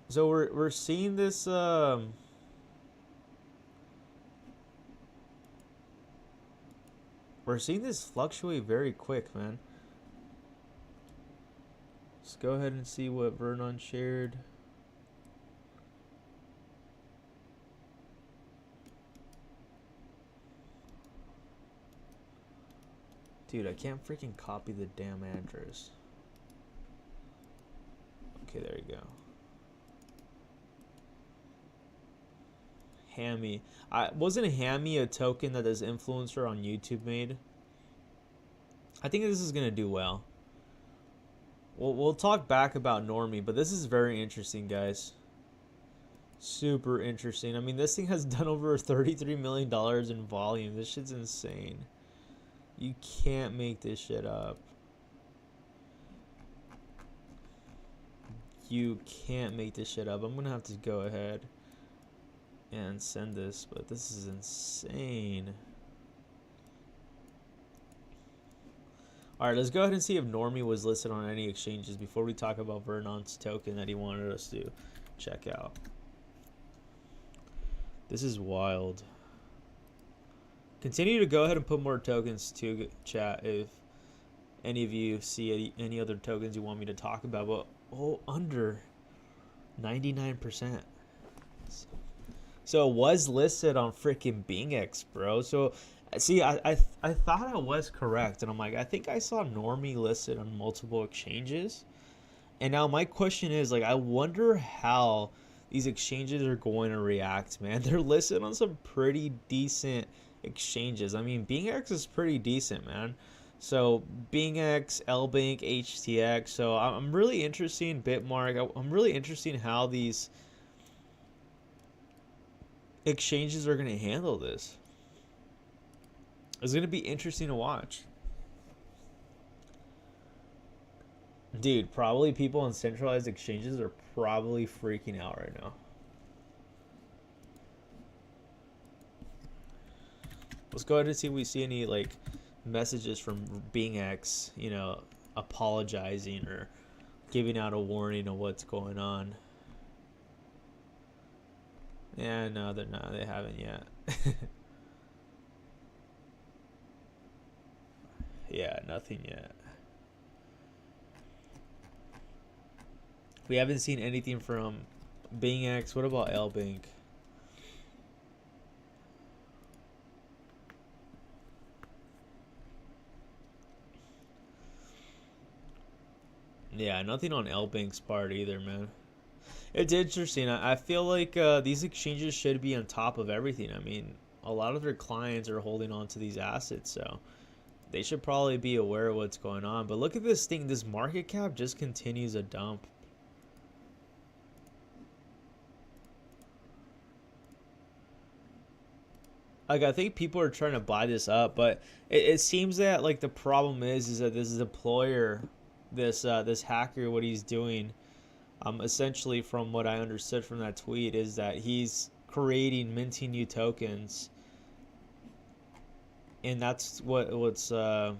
So we're seeing this... We're seeing this fluctuate very quick, man. Let's go ahead and see what Vernon shared. Dude, I can't freaking copy the damn address. Okay, there you go. Hammy. Wasn't Hammy a token that this influencer on YouTube made? I think this is going to do well. We'll talk back about Normie, but this is very interesting, guys. Super interesting. I mean, this thing has done over $33 million in volume. This shit's insane. You can't make this shit up. You can't make this shit up. I'm going to have to go ahead and send this, but this is insane. All right, let's go ahead and see if Normie was listed on any exchanges before we talk about Vernon's token that he wanted us to check out. This is wild. Continue to go ahead and put more tokens to chat if any of you see any other tokens you want me to talk about. But under 99%. So it was listed on freaking BingX, bro. So see, I thought I was correct, and I'm like, I think I saw Normie listed on multiple exchanges. And now my question is, like, I wonder how these exchanges are going to react, man. They're listed on some pretty decent exchanges. I mean, BingX is pretty decent, man. So BingX, LBank, HTX. So I'm really interested in Bitmark. I'm really interested in how these exchanges are going to handle this. It's going to be interesting to watch. Dude, probably people on centralized exchanges are probably freaking out right now. Let's go ahead and see if we see any like messages from BingX, you know, apologizing or giving out a warning of what's going on. Yeah, no, they're not. They haven't yet. Yeah, nothing yet. We haven't seen anything from BingX. What about LBank? Yeah, nothing on LBank's part either, man. It's interesting. I feel like these exchanges should be on top of everything. I mean, a lot of their clients are holding on to these assets, so they should probably be aware of what's going on. But look at this thing. This market cap just continues to dump. Like, I think people are trying to buy this up, but it seems that like the problem is that this employer, this hacker, what he's doing, essentially from what I understood from that tweet, is that he's minting new tokens, and that's what's we're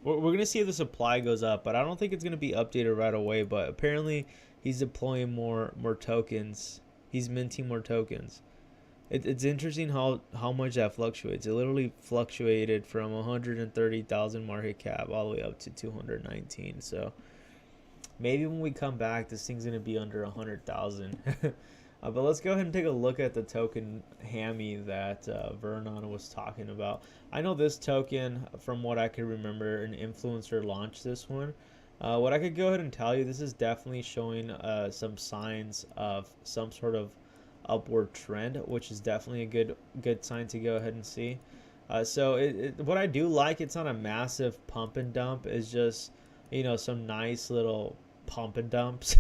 gonna see if the supply goes up, but I don't think it's gonna be updated right away. But apparently, he's deploying more tokens. He's minting more tokens. It's interesting how much that fluctuates. It literally fluctuated from 130,000 market cap all the way up to 219. So maybe when we come back, this thing's gonna be under 100,000. But let's go ahead and take a look at the token Hammy that Vernon was talking about. I know this token, from what I could remember, an influencer launched this one. What I could go ahead and tell you, this is definitely showing some signs of some sort of upward trend, which is definitely a good sign to go ahead and see. So what I do like, it's not a massive pump and dump. It's just, you know, some nice little pump and dumps.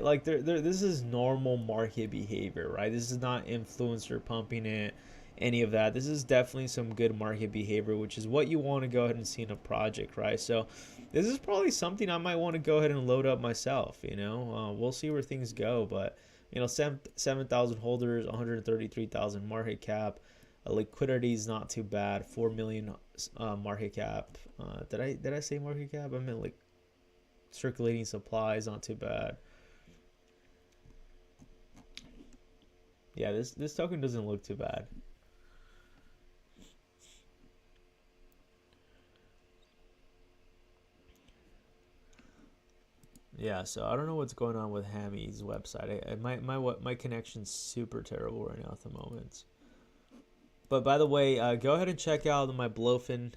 Like this is normal market behavior, right? This is not influencer pumping it, any of that. This is definitely some good market behavior, which is what you want to go ahead and see in a project, right? So this is probably something I might want to go ahead and load up myself. You know, we'll see where things go, but you know, 7,000 holders, 133,000 market cap. Liquidity is not too bad. 4 million market cap. Did I say market cap? I meant like circulating supply is not too bad. Yeah, this token doesn't look too bad. Yeah, so I don't know what's going on with Hammy's website. My connection's super terrible right now at the moment. But by the way, go ahead and check out my Blofin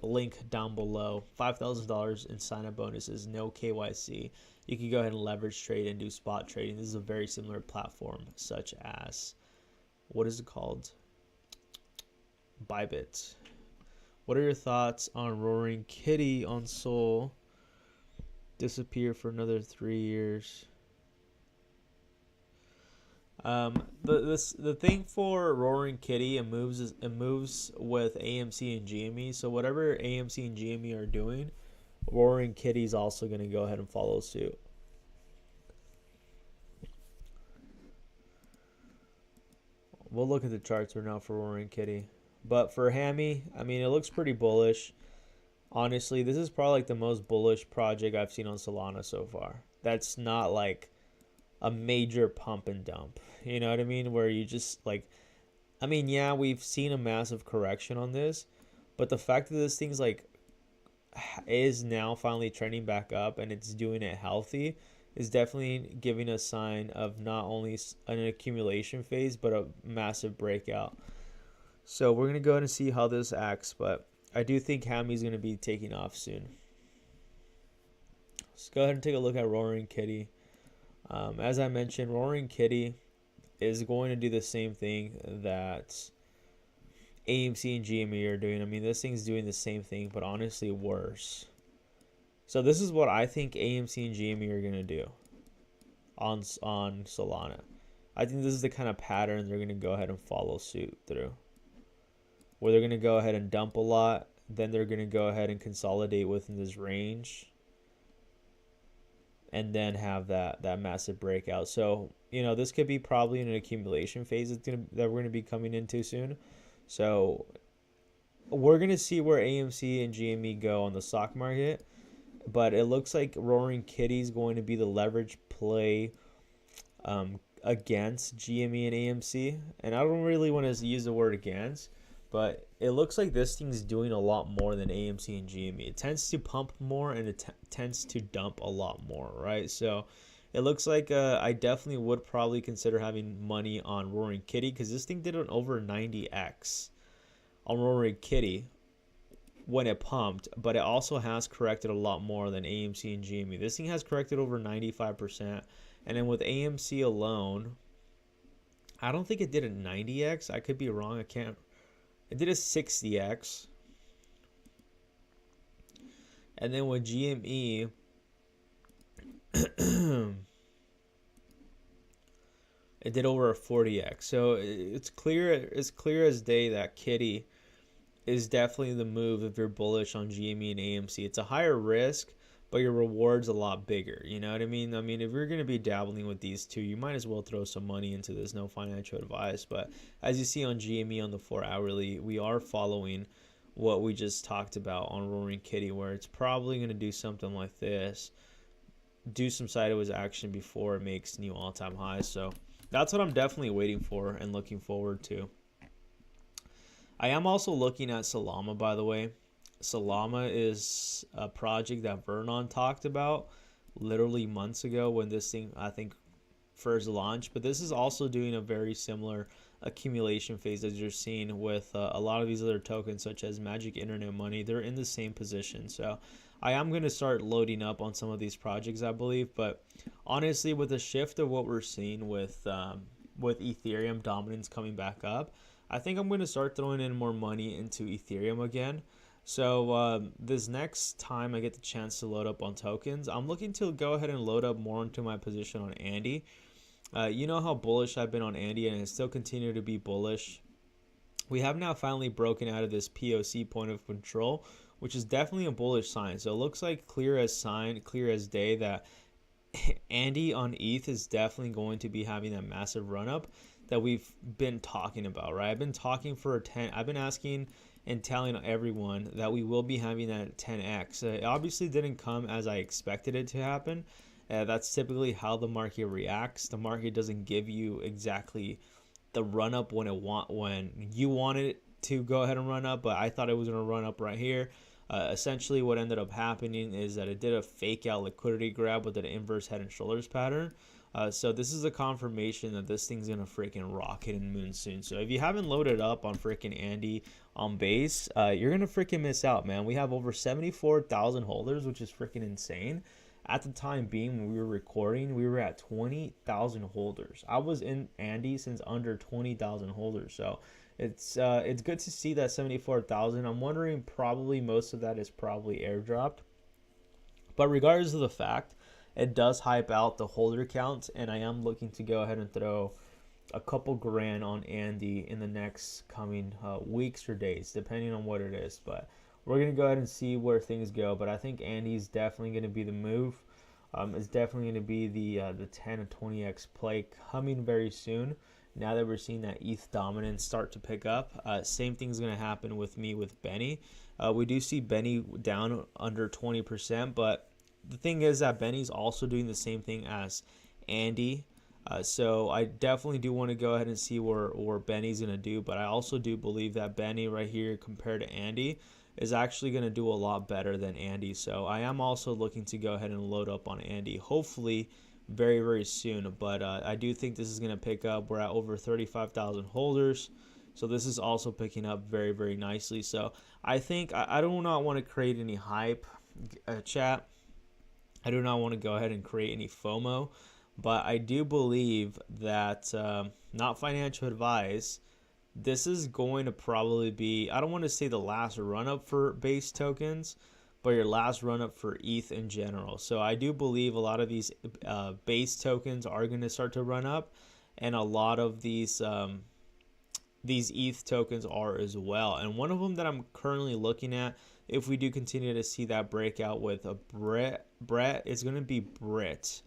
link down below. $5,000 in sign-up bonuses, no KYC. You can go ahead and leverage trade and do spot trading. This is a very similar platform, such as, what is it called? Bybit. What are your thoughts on Roaring Kitty on Sol? Disappear for another 3 years. The thing for Roaring Kitty, it moves with AMC and GME. So whatever AMC and GME are doing, Roaring Kitty is also going to go ahead and follow suit. We'll look at the charts right now for Roaring Kitty. But for Hammy, I mean, it looks pretty bullish. Honestly, this is probably like the most bullish project I've seen on Solana so far. That's not like a major pump and dump. You know what I mean? Where you just like, I mean, yeah, we've seen a massive correction on this, but the fact that this thing's like is now finally trending back up and it's doing it healthy is definitely giving a sign of not only an accumulation phase but a massive breakout. So we're gonna go ahead and see how this acts, but I do think Hammy's gonna be taking off soon. Let's go ahead and take a look at Roaring Kitty. As I mentioned, Roaring Kitty is going to do the same thing that AMC and GME are doing. I mean, this thing's doing the same thing, but honestly worse. So this is what I think AMC and GME are going to do on Solana. I think this is the kind of pattern they're going to go ahead and follow suit through. Where they're going to go ahead and dump a lot, then they're going to go ahead and consolidate within this range, and then have that massive breakout. So, you know, this could be probably in an accumulation phase that we're going to be coming into soon. So we're going to see where AMC and GME go on the stock market. But it looks like Roaring Kitty is going to be the leverage play against GME and AMC. And I don't really want to use the word against, but it looks like this thing's doing a lot more than AMC and GME. It tends to pump more and it tends to dump a lot more, right? So it looks like I definitely would probably consider having money on Roaring Kitty because this thing did an over 90x on Roaring Kitty when it pumped, but it also has corrected a lot more than AMC and GME. This thing has corrected over 95%. And then with AMC alone, I don't think it did a 90x. I could be wrong. It did a 60x. And then with GME, it did over a 40x. So it's clear as day that Kitty is definitely the move if you're bullish on GME and AMC. It's a higher risk, but your reward's a lot bigger. You know what I mean? I mean, if you're going to be dabbling with these two, you might as well throw some money into this. No financial advice. But as you see on GME on the 4-hourly, we are following what we just talked about on Roaring Kitty, where it's probably going to do something like this. Do some sideways action before it makes new all-time highs. So that's what I'm definitely waiting for and looking forward to. I am also looking at Solana, by the way. Solana is a project that Vernon talked about literally months ago when this thing, I think, first launched. But this is also doing a very similar accumulation phase as you're seeing with a lot of these other tokens, such as Magic Internet Money. They're in the same position. So I am going to start loading up on some of these projects, I believe. But honestly, with the shift of what we're seeing with Ethereum dominance coming back up, I think I'm going to start throwing in more money into Ethereum again. So this next time I get the chance to load up on tokens, I'm looking to go ahead and load up more into my position on Andy. You know how bullish I've been on Andy, and I still continue to be bullish. We have now finally broken out of this POC, point of control, which is definitely a bullish sign. So it looks like clear as day that Andy on ETH is definitely going to be having that massive run up that we've been talking about, right? I've been asking and telling everyone that we will be having that 10x. It obviously didn't come as I expected it to happen. That's typically how the market reacts. The market doesn't give you exactly the run up when you want it to go ahead and run up, but I thought it was going to run up right here. Essentially what ended up happening is that it did a fake out liquidity grab with an inverse head and shoulders pattern. So this is a confirmation that this thing's going to freaking rocket and moon soon. So if you haven't loaded up on freaking Andy on base, you're going to freaking miss out, man. We have over 74,000 holders, which is freaking insane. At the time being when we were recording, we were at 20,000 holders. I was in Andy since under 20,000 holders. So it's good to see that 74,000. I'm wondering probably most of that is probably airdropped. But regardless of the fact, it does hype out the holder count, and I am looking to go ahead and throw a couple grand on Andy in the next coming weeks or days, depending on what it is. But we're going to go ahead and see where things go. But I think Andy's definitely going to be the move. It's definitely going to be the 10 and 20x play coming very soon. now that we're seeing that ETH dominance start to pick up. Same thing's going to happen with me with Benny. We do see Benny down under 20%, but the thing is that Benny's also doing the same thing as Andy. So I definitely do want to go ahead and see where Benny's going to do, but I also do believe that Benny right here compared to Andy is actually going to do a lot better than Andy. So I am also looking to go ahead and load up on Andy, hopefully very, very soon. But I do think this is going to pick up. We're at over 35,000 holders. So this is also picking up very, very nicely. So I think I do not want to create any hype, chat. I do not want to go ahead and create any FOMO. But I do believe that, not financial advice, this is going to probably be, I don't want to say the last run up for base tokens, but your last run up for ETH in general. So I do believe a lot of these base tokens are going to start to run up, and a lot of these ETH tokens are as well. And one of them that I'm currently looking at, if we do continue to see that breakout with a Brett, is going to be Brit.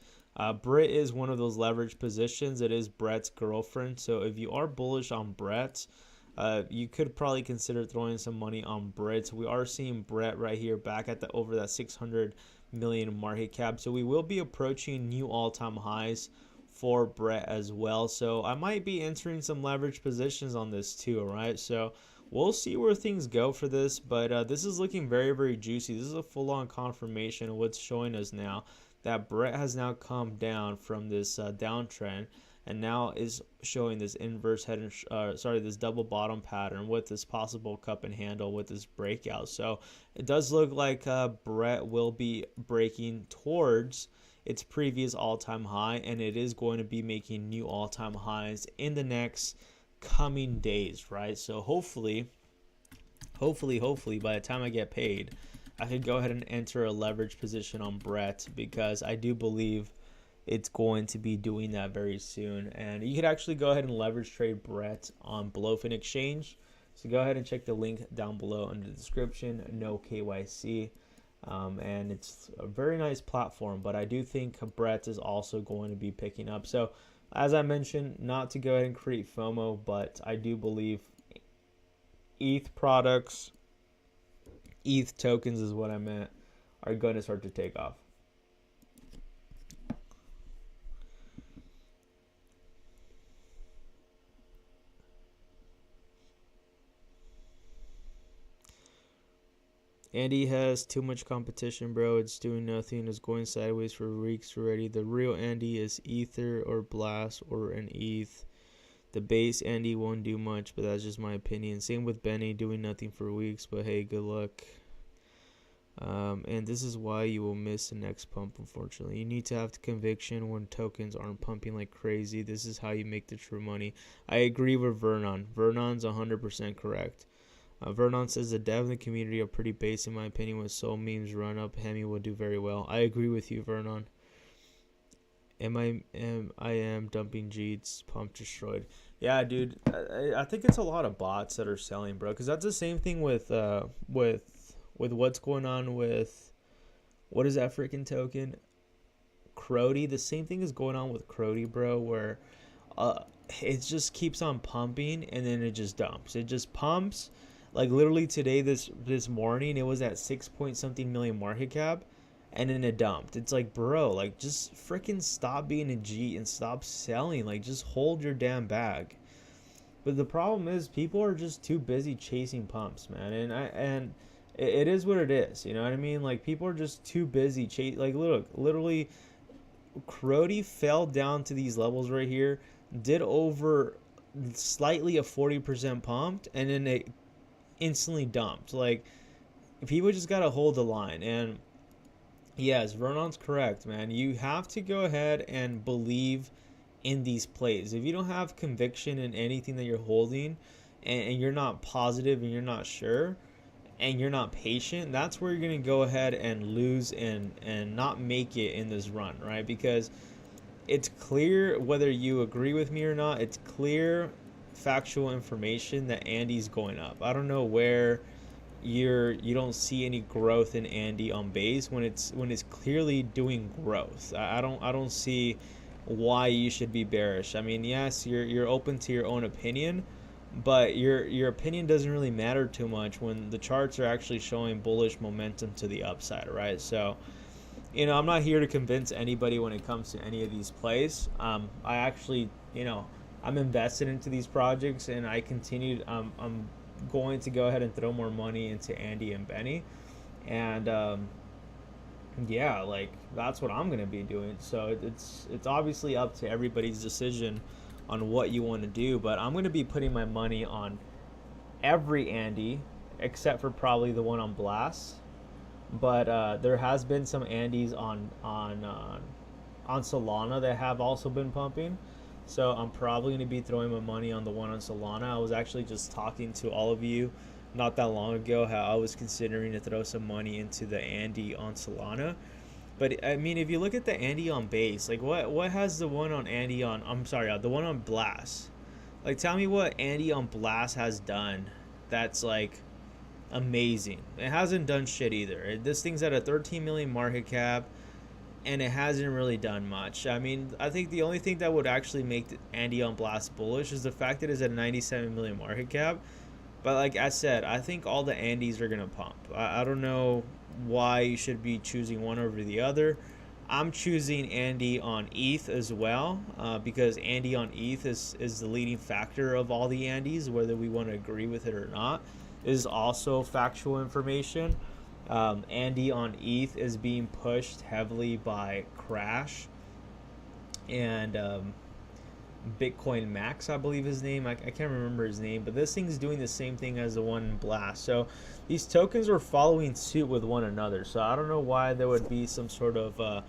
Brit is one of those leverage positions. It is Brett's girlfriend. So if you are bullish on Brett, you could probably consider throwing some money on Brit. We are seeing Brett right here back at over that 600 million market cap. So we will be approaching new all-time highs for Brett as well. So I might be entering some leverage positions on this too, all right? So we'll see where things go for this, but this is looking very, very juicy. This is a full-on confirmation of what's showing us now, that Brett has now come down from this downtrend and now is showing this inverse head and this double bottom pattern with this possible cup and handle with this breakout. So it does look like Brett will be breaking towards its previous all-time high, and it is going to be making new all-time highs in the next coming days, right? So hopefully by the time I get paid, I could go ahead and enter a leverage position on Brett, because I do believe it's going to be doing that very soon. And you could actually go ahead and leverage trade Brett on Blofin exchange. So go ahead and check the link down below under the description. No KYC. And it's a very nice platform, but I do think Brett is also going to be picking up. So as I mentioned, not to go ahead and create FOMO, but I do believe ETH products, ETH tokens is what I meant, are going to start to take off. Andy has too much competition, bro. It's doing nothing. It's going sideways for weeks already. The real Andy is Ether or Blast or an ETH. The base Andy won't do much, but that's just my opinion. Same with Benny, doing nothing for weeks, but hey, good luck. And this is why you will miss the next pump, unfortunately. You need to have the conviction when tokens aren't pumping like crazy. This is how you make the true money. I agree with Vernon. Vernon's 100% correct. Vernon says the dev in the community are pretty base in my opinion. When soul memes run up, Hemi will do very well. I agree with you, Vernon. I am dumping Jeets, pump destroyed. Yeah, dude. I think it's a lot of bots that are selling, bro. Because that's the same thing with what's going on with, what is that freaking token? Crody. The same thing is going on with Crody, bro, where it just keeps on pumping and then it just dumps. It just pumps. Like literally today, this morning, it was at 6 point something million market cap, and then it dumped. It's like, bro, like just freaking stop being a G and stop selling. Like just hold your damn bag. But the problem is people are just too busy chasing pumps, man. And it is what it is. You know what I mean? Like people are just too busy chasing. Like look, literally, Crody fell down to these levels right here, did over slightly a 40% pumped, and then it instantly dumped. Like people just gotta hold the line. And yes, Vernon's correct, man. You have to go ahead and believe in these plays. If you don't have conviction in anything that you're holding, and you're not positive and you're not sure and you're not patient, that's where you're gonna go ahead and lose and not make it in this run, right? Because it's clear, whether you agree with me or not, it's clear factual information that Andy's going up. I don't know where you don't see any growth in Andy on base when it's clearly doing growth. I don't see why you should be bearish. I mean, yes, you're open to your own opinion, but your opinion doesn't really matter too much when the charts are actually showing bullish momentum to the upside, right? So, I'm not here to convince anybody when it comes to any of these plays. I actually, I'm invested into these projects, and I'm going to go ahead and throw more money into Andy and Benny, and yeah, like that's what I'm gonna be doing. So it's obviously up to everybody's decision on what you want to do, but I'm gonna be putting my money on every Andy except for probably the one on Blast. But there has been some Andys on Solana that have also been pumping. So I'm probably going to be throwing my money on the one on Solana. I was actually just talking to all of you not that long ago how I was considering to throw some money into the Andy on Solana. But I mean, if you look at the Andy on base, like what has the one on Andy on? I'm sorry, the one on Blast. Like, tell me what Andy on Blast has done that's like amazing. It hasn't done shit either. This thing's at a 13 million market cap, and it hasn't really done much. I mean, I think the only thing that would actually make Andy on Blast bullish is the fact that it's at 97 million market cap. But like I said, I think all the Andys are gonna pump. I don't know why you should be choosing one over the other. I'm choosing Andy on ETH as well, because Andy on ETH is the leading factor of all the Andys, whether we want to agree with it or not. Is also factual information. Andy on ETH is being pushed heavily by Crash and Bitcoin Max, I believe his name. I can't remember his name, but this thing's doing the same thing as the one in Blast. So these tokens are following suit with one another. So I don't know why there would be some sort of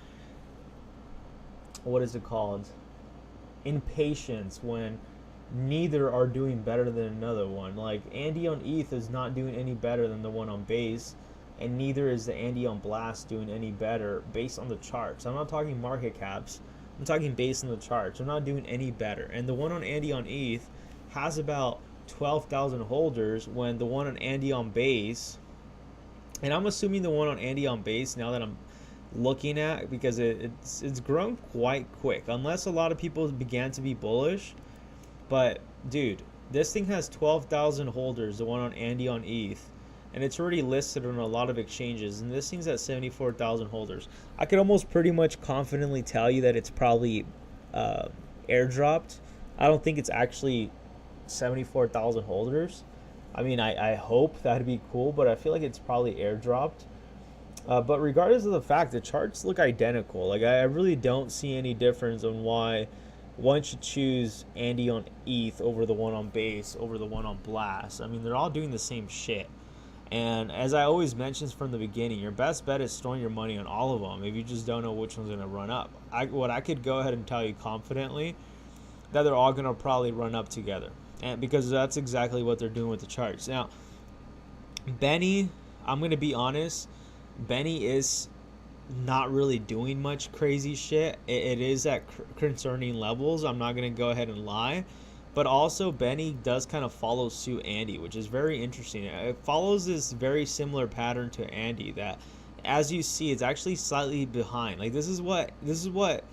what is it called? Impatience when neither are doing better than another one. Like Andy on ETH is not doing any better than the one on base, and neither is the Andy on Blast doing any better based on the charts. I'm not talking market caps. I'm talking based on the charts. I'm not doing any better. And the one on Andy on ETH has about 12,000 holders when the one on Andy on base, and I'm assuming the one on Andy on base now that I'm looking at, because it's grown quite quick, unless a lot of people began to be bullish. But dude, this thing has 12,000 holders, the one on Andy on ETH, and it's already listed on a lot of exchanges, and this thing's at 74,000 holders. I could almost pretty much confidently tell you that it's probably airdropped. I don't think it's actually 74,000 holders. I mean, I hope that'd be cool, but I feel like it's probably airdropped. But regardless of the fact, the charts look identical. Like, I really don't see any difference on why one should choose Andy on ETH over the one on base over the one on Blast. I mean, they're all doing the same shit. And as I always mention from the beginning, your best bet is throwing your money on all of them if you just don't know which one's going to run up. What I could go ahead and tell you confidently, that they're all going to probably run up together. And because that's exactly what they're doing with the charts. Now, Benny, I'm going to be honest, Benny is not really doing much crazy shit. It is at concerning levels. I'm not going to go ahead and lie. But also, Benny does kind of follow suit Andy, which is very interesting. It follows this very similar pattern to Andy that, as you see, it's actually slightly behind. Like, this is what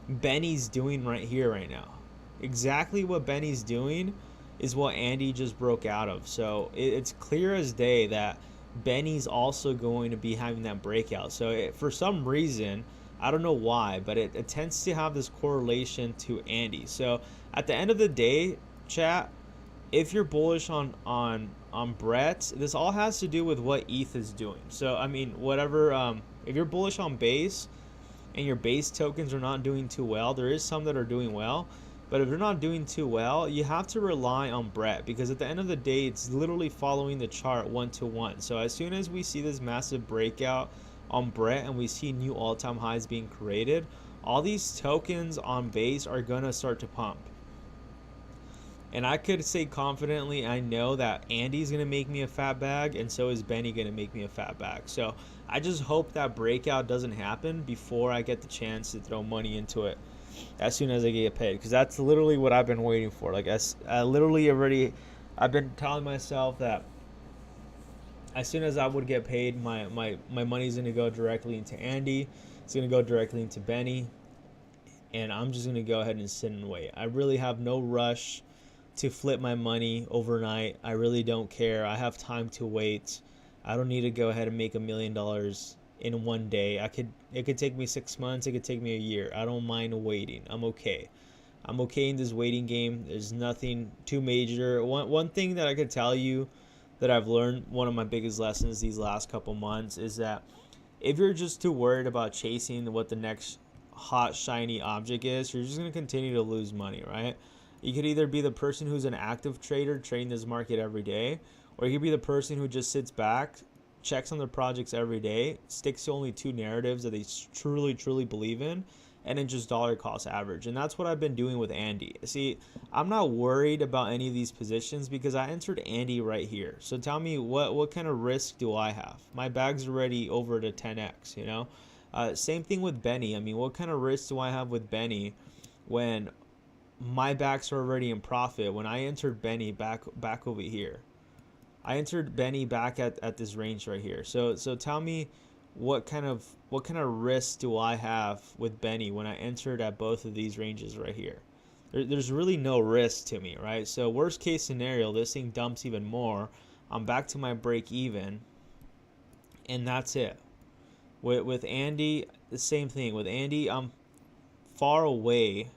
Benny's doing right here, right now. Exactly what Benny's doing is what Andy just broke out of. So it's clear as day that Benny's also going to be having that breakout. So for some reason, I don't know why, but it tends to have this correlation to Andy. So at the end of the day, chat, if you're bullish on Brett, this all has to do with what ETH is doing. So I mean, whatever, if you're bullish on base and your base tokens are not doing too well, there is some that are doing well, but if they're not doing too well, you have to rely on Brett, because at the end of the day, it's literally following the chart 1-to-1. So as soon as we see this massive breakout on Brett and we see new all-time highs being created, all these tokens on base are gonna start to pump. And I could say confidently, I know that Andy's gonna make me a fat bag, and so is Benny gonna make me a fat bag. So I just hope that breakout doesn't happen before I get the chance to throw money into it as soon as I get paid, because that's literally what I've been waiting for. Like, I've been telling myself that as soon as I would get paid, my money's gonna go directly into Andy. It's gonna go directly into Benny, and I'm just going to go ahead and sit and wait. I really have no rush to flip my money overnight. I really don't care. I have time to wait. I don't need to go ahead and make $1 million in one day. It could take me 6 months, it could take me a year. I don't mind waiting. I'm okay. I'm okay in this waiting game. There's nothing too major. One thing that I could tell you that I've learned, one of my biggest lessons these last couple months, is that if you're just too worried about chasing what the next hot shiny object is, you're just going to continue to lose money, right? You could either be the person who's an active trader trading this market every day, or you could be the person who just sits back, checks on their projects every day, sticks to only two narratives that they truly believe in, and then just dollar cost average. And that's what I've been doing with Andy. See, I'm not worried about any of these positions because I entered Andy right here. So tell me, what kind of risk do I have? My bag's already over to 10x, you know? Same thing with Benny. I mean, what kind of risk do I have with Benny when my backs are already in profit? When I entered Benny back over here, I entered Benny back at this range right here. So tell me, what kind of risk do I have with Benny when I entered at both of these ranges right here? There's really no risk to me, right? So worst case scenario, this thing dumps even more. I'm back to my break even, and that's it. With Andy, the same thing. With Andy, I'm far away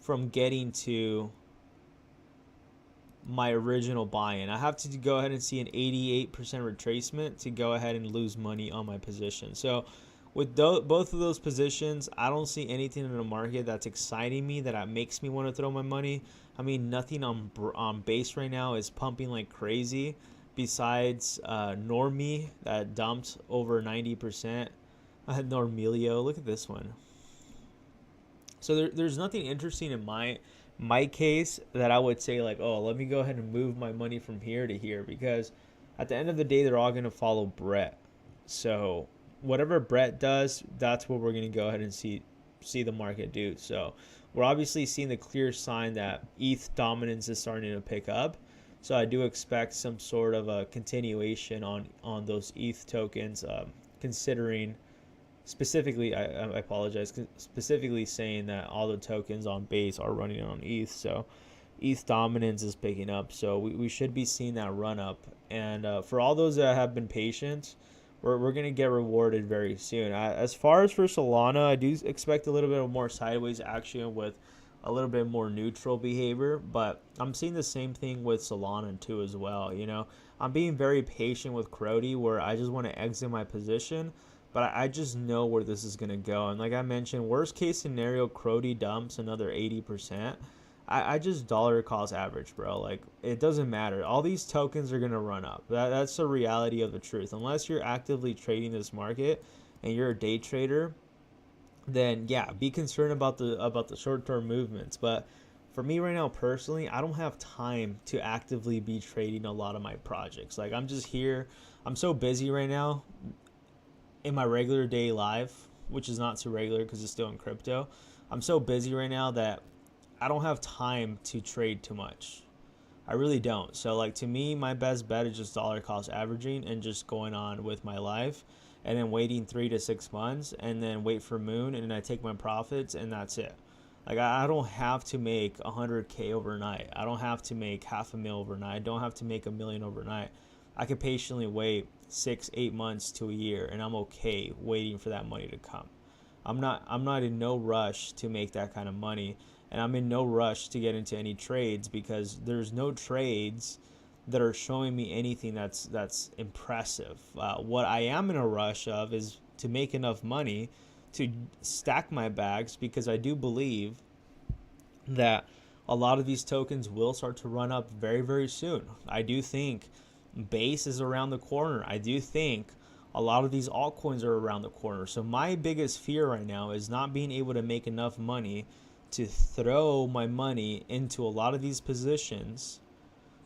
from getting to my original buy-in. I have to go ahead and see an 88% retracement to go ahead and lose money on my position. So with both of those positions, I don't see anything in the market that's exciting me, that makes me want to throw my money. I mean, nothing on base right now is pumping like crazy besides Normie that dumped over 90%. I had Normilio. Look at this one. So there's nothing interesting in my case that I would say like, oh, let me go ahead and move my money from here to here, because at the end of the day, they're all going to follow Brett. So whatever Brett does, that's what we're going to go ahead and see the market do. So we're obviously seeing the clear sign that ETH dominance is starting to pick up. So I do expect some sort of a continuation on those ETH tokens, considering specifically, I apologize, specifically saying that all the tokens on base are running on ETH. So ETH dominance is picking up. So we should be seeing that run up. And for all those that have been patient, we're going to get rewarded very soon. As far as for Solana, I do expect a little bit of more sideways action with a little bit more neutral behavior. But I'm seeing the same thing with Solana too as well. You know, I'm being very patient with Crody, where I just want to exit my position. But I just know where this is going to go. And like I mentioned, worst case scenario, Crody dumps another 80%. I just dollar cost average, bro. Like, it doesn't matter. All these tokens are going to run up. That's the reality of the truth. Unless you're actively trading this market and you're a day trader, then yeah, be concerned about the short-term movements. But for me right now personally, I don't have time to actively be trading a lot of my projects. Like, I'm just here. I'm so busy right now in my regular day life, which is not too regular because it's still in crypto. I'm so busy right now that I don't have time to trade too much. I really don't. So like, to me, my best bet is just dollar cost averaging and just going on with my life, and then waiting 3 to 6 months and then wait for moon, and then I take my profits, and that's it. Like, I don't have to make 100K overnight. I don't have to make $500,000 overnight. I don't have to make $1 million overnight. I could patiently wait 6-8 months to a year, and I'm okay waiting for that money to come. I'm not in no rush to make that kind of money, and I'm in no rush to get into any trades, because there's no trades that are showing me anything that's impressive. What I am in a rush of is to make enough money to stack my bags, because I do believe that a lot of these tokens will start to run up very, very soon. I do think base is around the corner. I do think a lot of these altcoins are around the corner. So my biggest fear right now is not being able to make enough money to throw my money into a lot of these positions,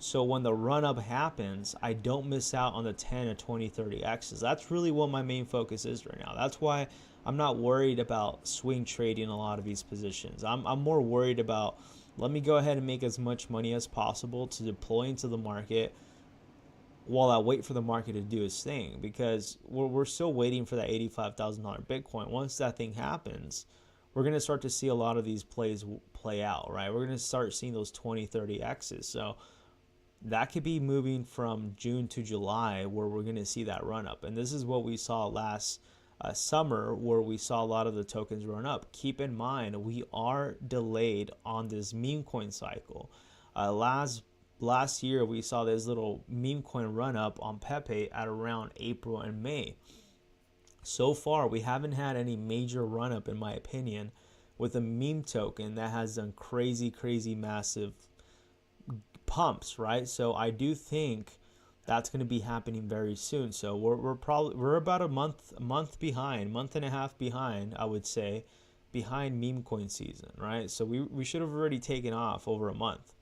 so when the run up happens, I don't miss out on the 10 to 20, 30 X's. That's really what my main focus is right now. That's why I'm not worried about swing trading a lot of these positions. I'm more worried about, let me go ahead and make as much money as possible to deploy into the market while I wait for the market to do its thing, because we're still waiting for that $85,000 Bitcoin. Once that thing happens, we're going to start to see a lot of these plays play out, right? We're going to start seeing those 20, 30 X's. So that could be moving from June to July where we're going to see that run up. And this is what we saw last summer, where we saw a lot of the tokens run up. Keep in mind, we are delayed on this meme coin cycle. Last year, we saw this little meme coin run up on Pepe at around April and May. So far, we haven't had any major run up, in my opinion, with a meme token that has done crazy, crazy, massive pumps, right? So I do think that's going to be happening very soon. So we're about a month behind, month and a half behind, I would say, behind meme coin season, right? So we should have already taken off over a month,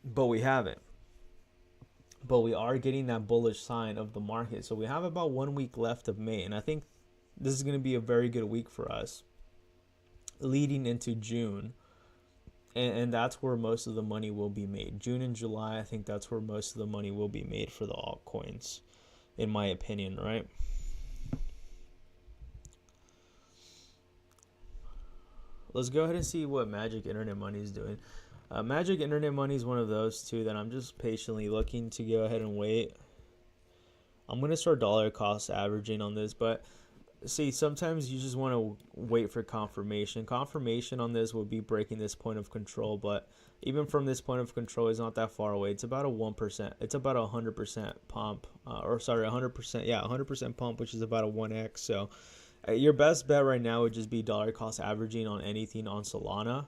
but we haven't. But we are getting that bullish sign of the market. So we have about 1 week left of May, and I think this is going to be a very good week for us leading into June. And that's where most of the money will be made. June and July, I think that's where most of the money will be made for the altcoins, in my opinion, right? Let's go ahead and see what Magic Internet Money is doing. Magic Internet Money is one of those two that I'm just patiently looking to go ahead and wait. I'm going to start dollar cost averaging on this, but see, sometimes you just want to wait for confirmation. Confirmation on this would be breaking this point of control, but even from this point of control, it's not that far away. It's about a 1%. It's about a 100% pump, 100%. Yeah, 100% pump, which is about a 1x. So your best bet right now would just be dollar cost averaging on anything on Solana.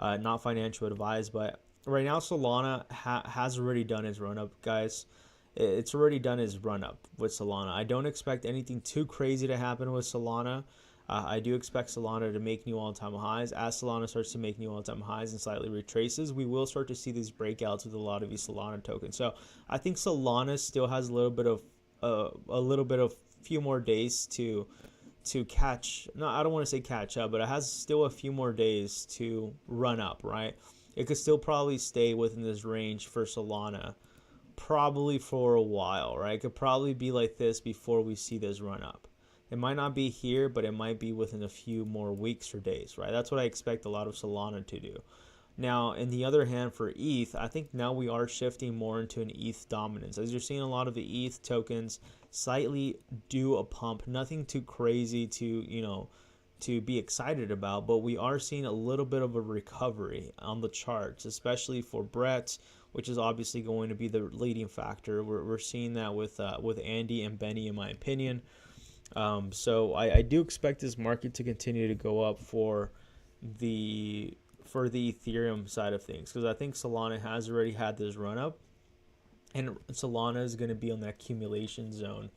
Not financial advice, but right now Solana has already done its run up, guys. It's already done its run up with Solana. I don't expect anything too crazy to happen with Solana. I do expect Solana to make new all-time highs. As Solana starts to make new all-time highs and slightly retraces, we will start to see these breakouts with a lot of these Solana tokens. So I think Solana still has a little bit of few more days to catch. No, I don't want to say catch up, but it has still a few more days to run up, right? It could still probably stay within this range for Solana, probably for a while, right? It could probably be like this before we see this run up. It might not be here, but it might be within a few more weeks or days, right? That's what I expect a lot of Solana to do. Now, in the other hand, for ETH, I think now we are shifting more into an ETH dominance. As you're seeing a lot of the ETH tokens slightly do a pump, nothing too crazy to be excited about, but we are seeing a little bit of a recovery on the charts, especially for Brett, which is obviously going to be the leading factor. We're seeing that with Andy and Benny, in my opinion. So I do expect this market to continue to go up for the Ethereum side of things, because I think Solana has already had this run up, and Solana is going to be on that accumulation zone.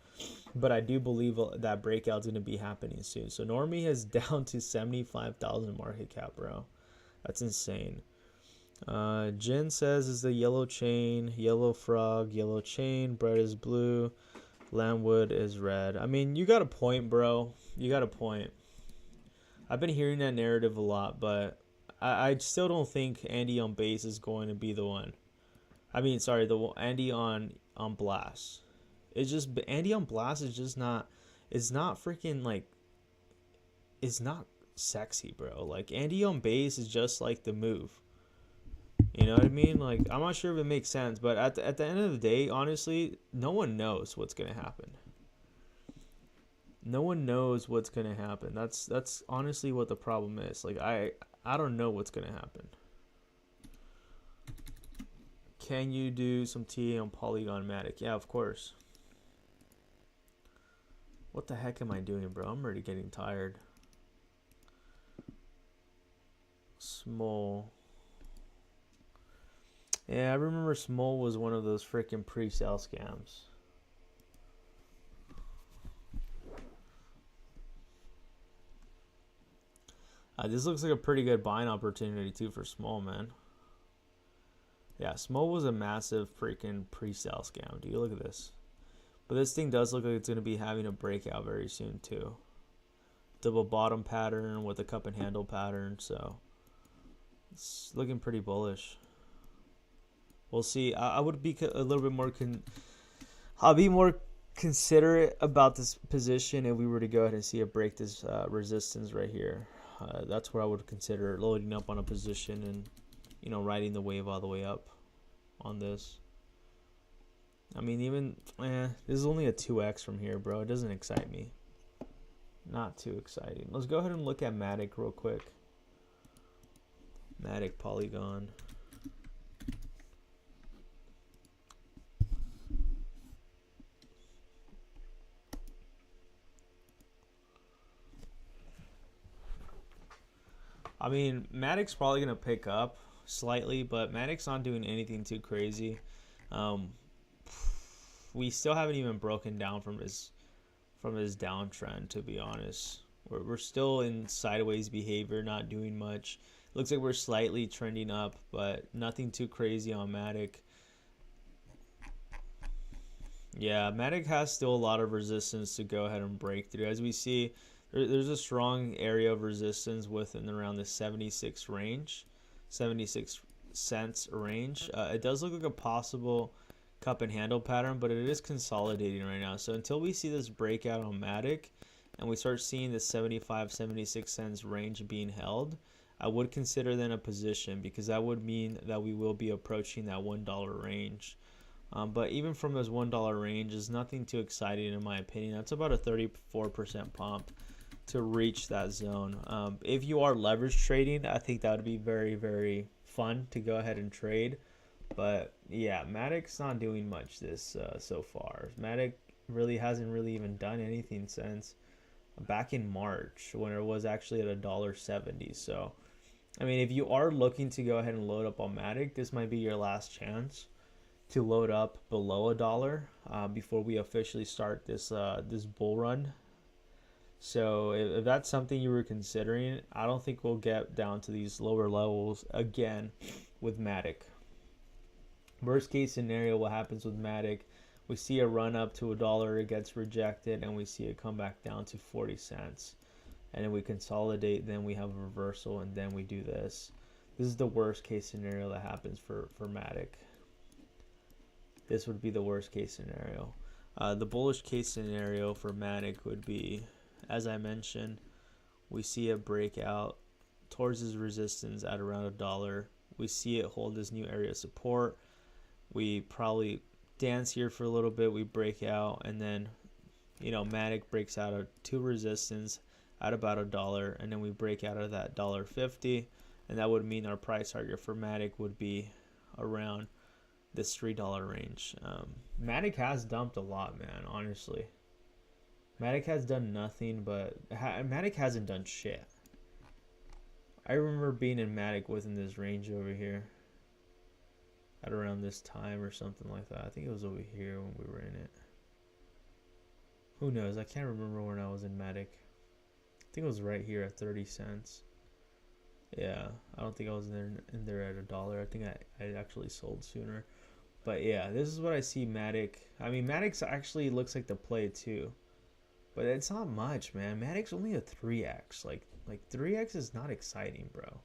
But I do believe that breakout is going to be happening soon. So Normie is down to 75,000 market cap, bro. That's insane. Jen says is the yellow chain, yellow frog, yellow chain, bread is blue, Lambwood is red. I mean, you got a point, bro. You got a point. I've been hearing that narrative a lot, but I still don't think Andy on base is going to be the one. I mean, sorry, the Andy on Blast. It's just Andy on Blast is just not. It's not freaking like. It's not sexy, bro. Like Andy on base is just like the move. You know what I mean? Like I'm not sure if it makes sense, but at the end of the day, honestly, no one knows what's gonna happen. No one knows what's gonna happen. That's honestly what the problem is. Like I don't know what's gonna happen. Can you do some TA on Polygon Matic? Yeah, of course. What the heck am I doing, bro? I'm already getting tired. Small. Yeah, I remember Small was one of those freaking pre-sale scams. This looks like a pretty good buying opportunity too for Small, man. Yeah, Small was a massive freaking pre-sale scam. Dude, look at this. But this thing does look like it's going to be having a breakout very soon too. Double bottom pattern with a cup and handle pattern, so it's looking pretty bullish. We'll see. I would be a little bit more I'll be more considerate about this position if we were to go ahead and see it break this resistance right here. that's where I would consider loading up on a position and, you know, riding the wave all the way up on this. I mean, even this is only a 2x from here, bro. It doesn't excite me. Not too exciting. Let's go ahead and look at Matic real quick. Matic Polygon. I mean, Matic's probably going to pick up slightly, but Matic's not doing anything too crazy. We still haven't even broken down from his downtrend, to be honest. We're still in sideways behavior, not doing much. Looks like we're slightly trending up, but nothing too crazy on Matic. Yeah, Matic has still a lot of resistance to go ahead and break through. As we see, there's a strong area of resistance within around the 76 range, 76 cents range. It does look like a possible cup and handle pattern, but it is consolidating right now. So until we see this breakout on Matic and we start seeing the 75, 76 cents range being held, I would consider then a position, because that would mean that we will be approaching that $1 range. But even from those $1 range is nothing too exciting in my opinion. That's about a 34% pump to reach that zone. If you are leverage trading, I think that would be very, very fun to go ahead and trade. But yeah, Matic's not doing much this so far. Matic really hasn't really even done anything since back in March, when it was actually at $1.70. So I mean, if you are looking to go ahead and load up on Matic, this might be your last chance to load up below $1 before we officially start this this bull run. So if that's something you were considering, I don't think we'll get down to these lower levels again with Matic. Worst case scenario, what happens with Matic, we see a run up to $1, it gets rejected, and we see it come back down to 40 cents. And then we consolidate, then we have a reversal, and then we do this. This is the worst case scenario that happens for Matic. This would be the worst case scenario. The bullish case scenario for Matic would be, as I mentioned, we see a breakout towards this resistance at around $1. We see it hold this new area of support. We probably dance here for a little bit. We break out, and then, you know, Matic breaks out of two resistance at about $1, and then we break out of that $1.50, and that would mean our price target for Matic would be around this $3 range. Matic has dumped a lot, man, honestly. Matic has done nothing, but Matic hasn't done shit. I remember being in Matic within this range over here at around this time or something like that. I think it was over here when we were in it. Who knows? I can't remember when I was in Matic. I think it was right here at 30 cents. Yeah, I don't think I was in there at $1. I think I actually sold sooner. But yeah, this is what I see Matic. I mean, Matic actually looks like the play too. But it's not much, man. Matic's only a 3x. Like 3x is not exciting, bro.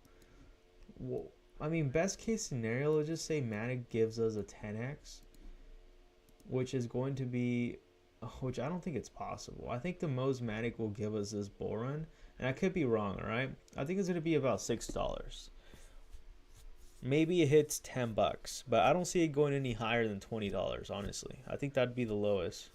Well, I mean, best case scenario, let's just say Matic gives us a 10x, which is going to be, which I don't think it's possible. I think the most Matic will give us this bull run, and I could be wrong, all right? I think it's going to be about $6. Maybe it hits $10, but I don't see it going any higher than $20, honestly. I think that'd be the lowest.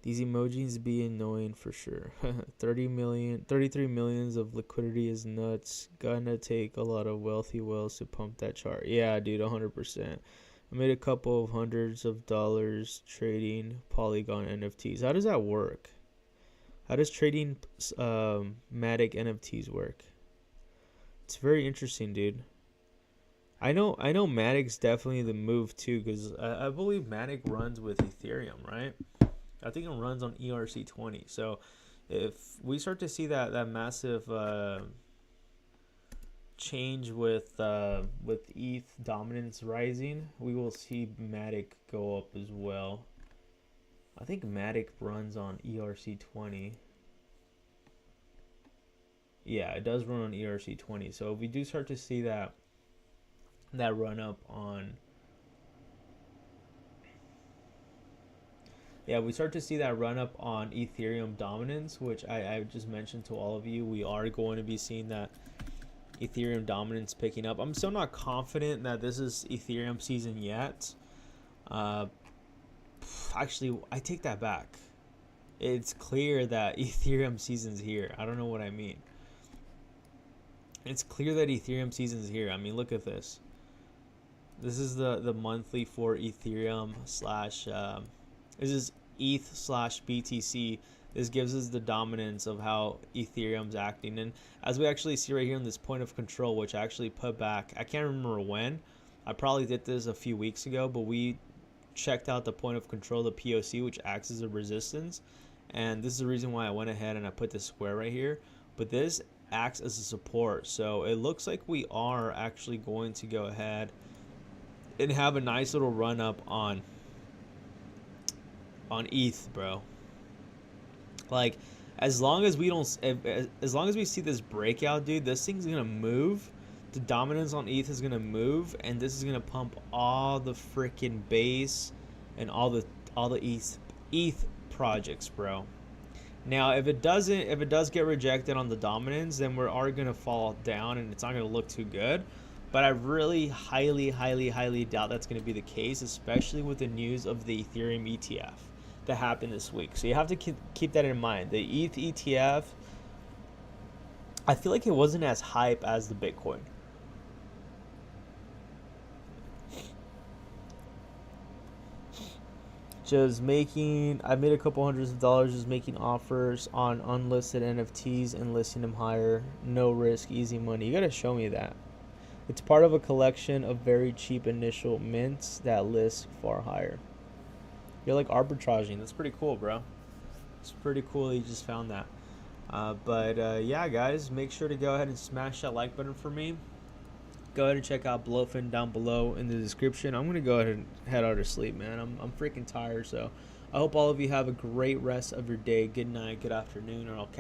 These emojis be annoying for sure. 33 millions of liquidity is nuts. Gonna take a lot of wealthy whales to pump that chart. Yeah, dude, 100%. I made a couple of hundreds of dollars trading Polygon NFTs. How does that work? How does trading Matic NFTs work? It's very interesting, dude. I know Matic's definitely the move too, because I believe Matic runs with Ethereum, right? I think it runs on ERC20. So if we start to see that massive change with ETH dominance rising, we will see Matic go up as well. I think Matic runs on ERC20. Yeah, it does run on ERC20. So if we do start to see that run up on yeah, we start to see that run up on Ethereum dominance, which I just mentioned to all of you. We are going to be seeing that Ethereum dominance picking up. I'm still not confident that this is Ethereum season yet. Actually, I take that back. It's clear that Ethereum season's here. I don't know what I mean. It's clear that Ethereum season's here. I mean, look at this. This is the monthly for Ethereum slash this is ETH slash BTC. This gives us the dominance of how Ethereum's acting. And as we actually see right here in this point of control, which I actually put back, I can't remember when. I probably did this a few weeks ago, but we checked out the point of control, the POC, which acts as a resistance. And this is the reason why I went ahead and I put this square right here. But this acts as a support. So it looks like we are actually going to go ahead and have a nice little run up on ETH, bro. Like, as long as we don't, as long as we see this breakout, dude, this thing's gonna move. The dominance on ETH is gonna move, and this is gonna pump all the freaking base and all the ETH projects, bro. Now, if it does get rejected on the dominance, then we're already gonna fall down, and it's not gonna look too good. But I really highly doubt that's gonna be the case, especially with the news of the Ethereum ETF that happened this week. So you have to keep that in mind. The ETH ETF, I feel like it wasn't as hype as the Bitcoin. I made a couple hundreds of dollars just making offers on unlisted NFTs and listing them higher. No risk, easy money. You gotta show me that. It's part of a collection of very cheap initial mints that list far higher. You're like arbitraging. That's pretty cool, bro. It's pretty cool that you just found that. Yeah, guys, make sure to go ahead and smash that like button for me. Go ahead and check out Blofin down below in the description. I'm gonna go ahead and head out to sleep, man. I'm freaking tired. So I hope all of you have a great rest of your day. Good night, good afternoon, and I'll catch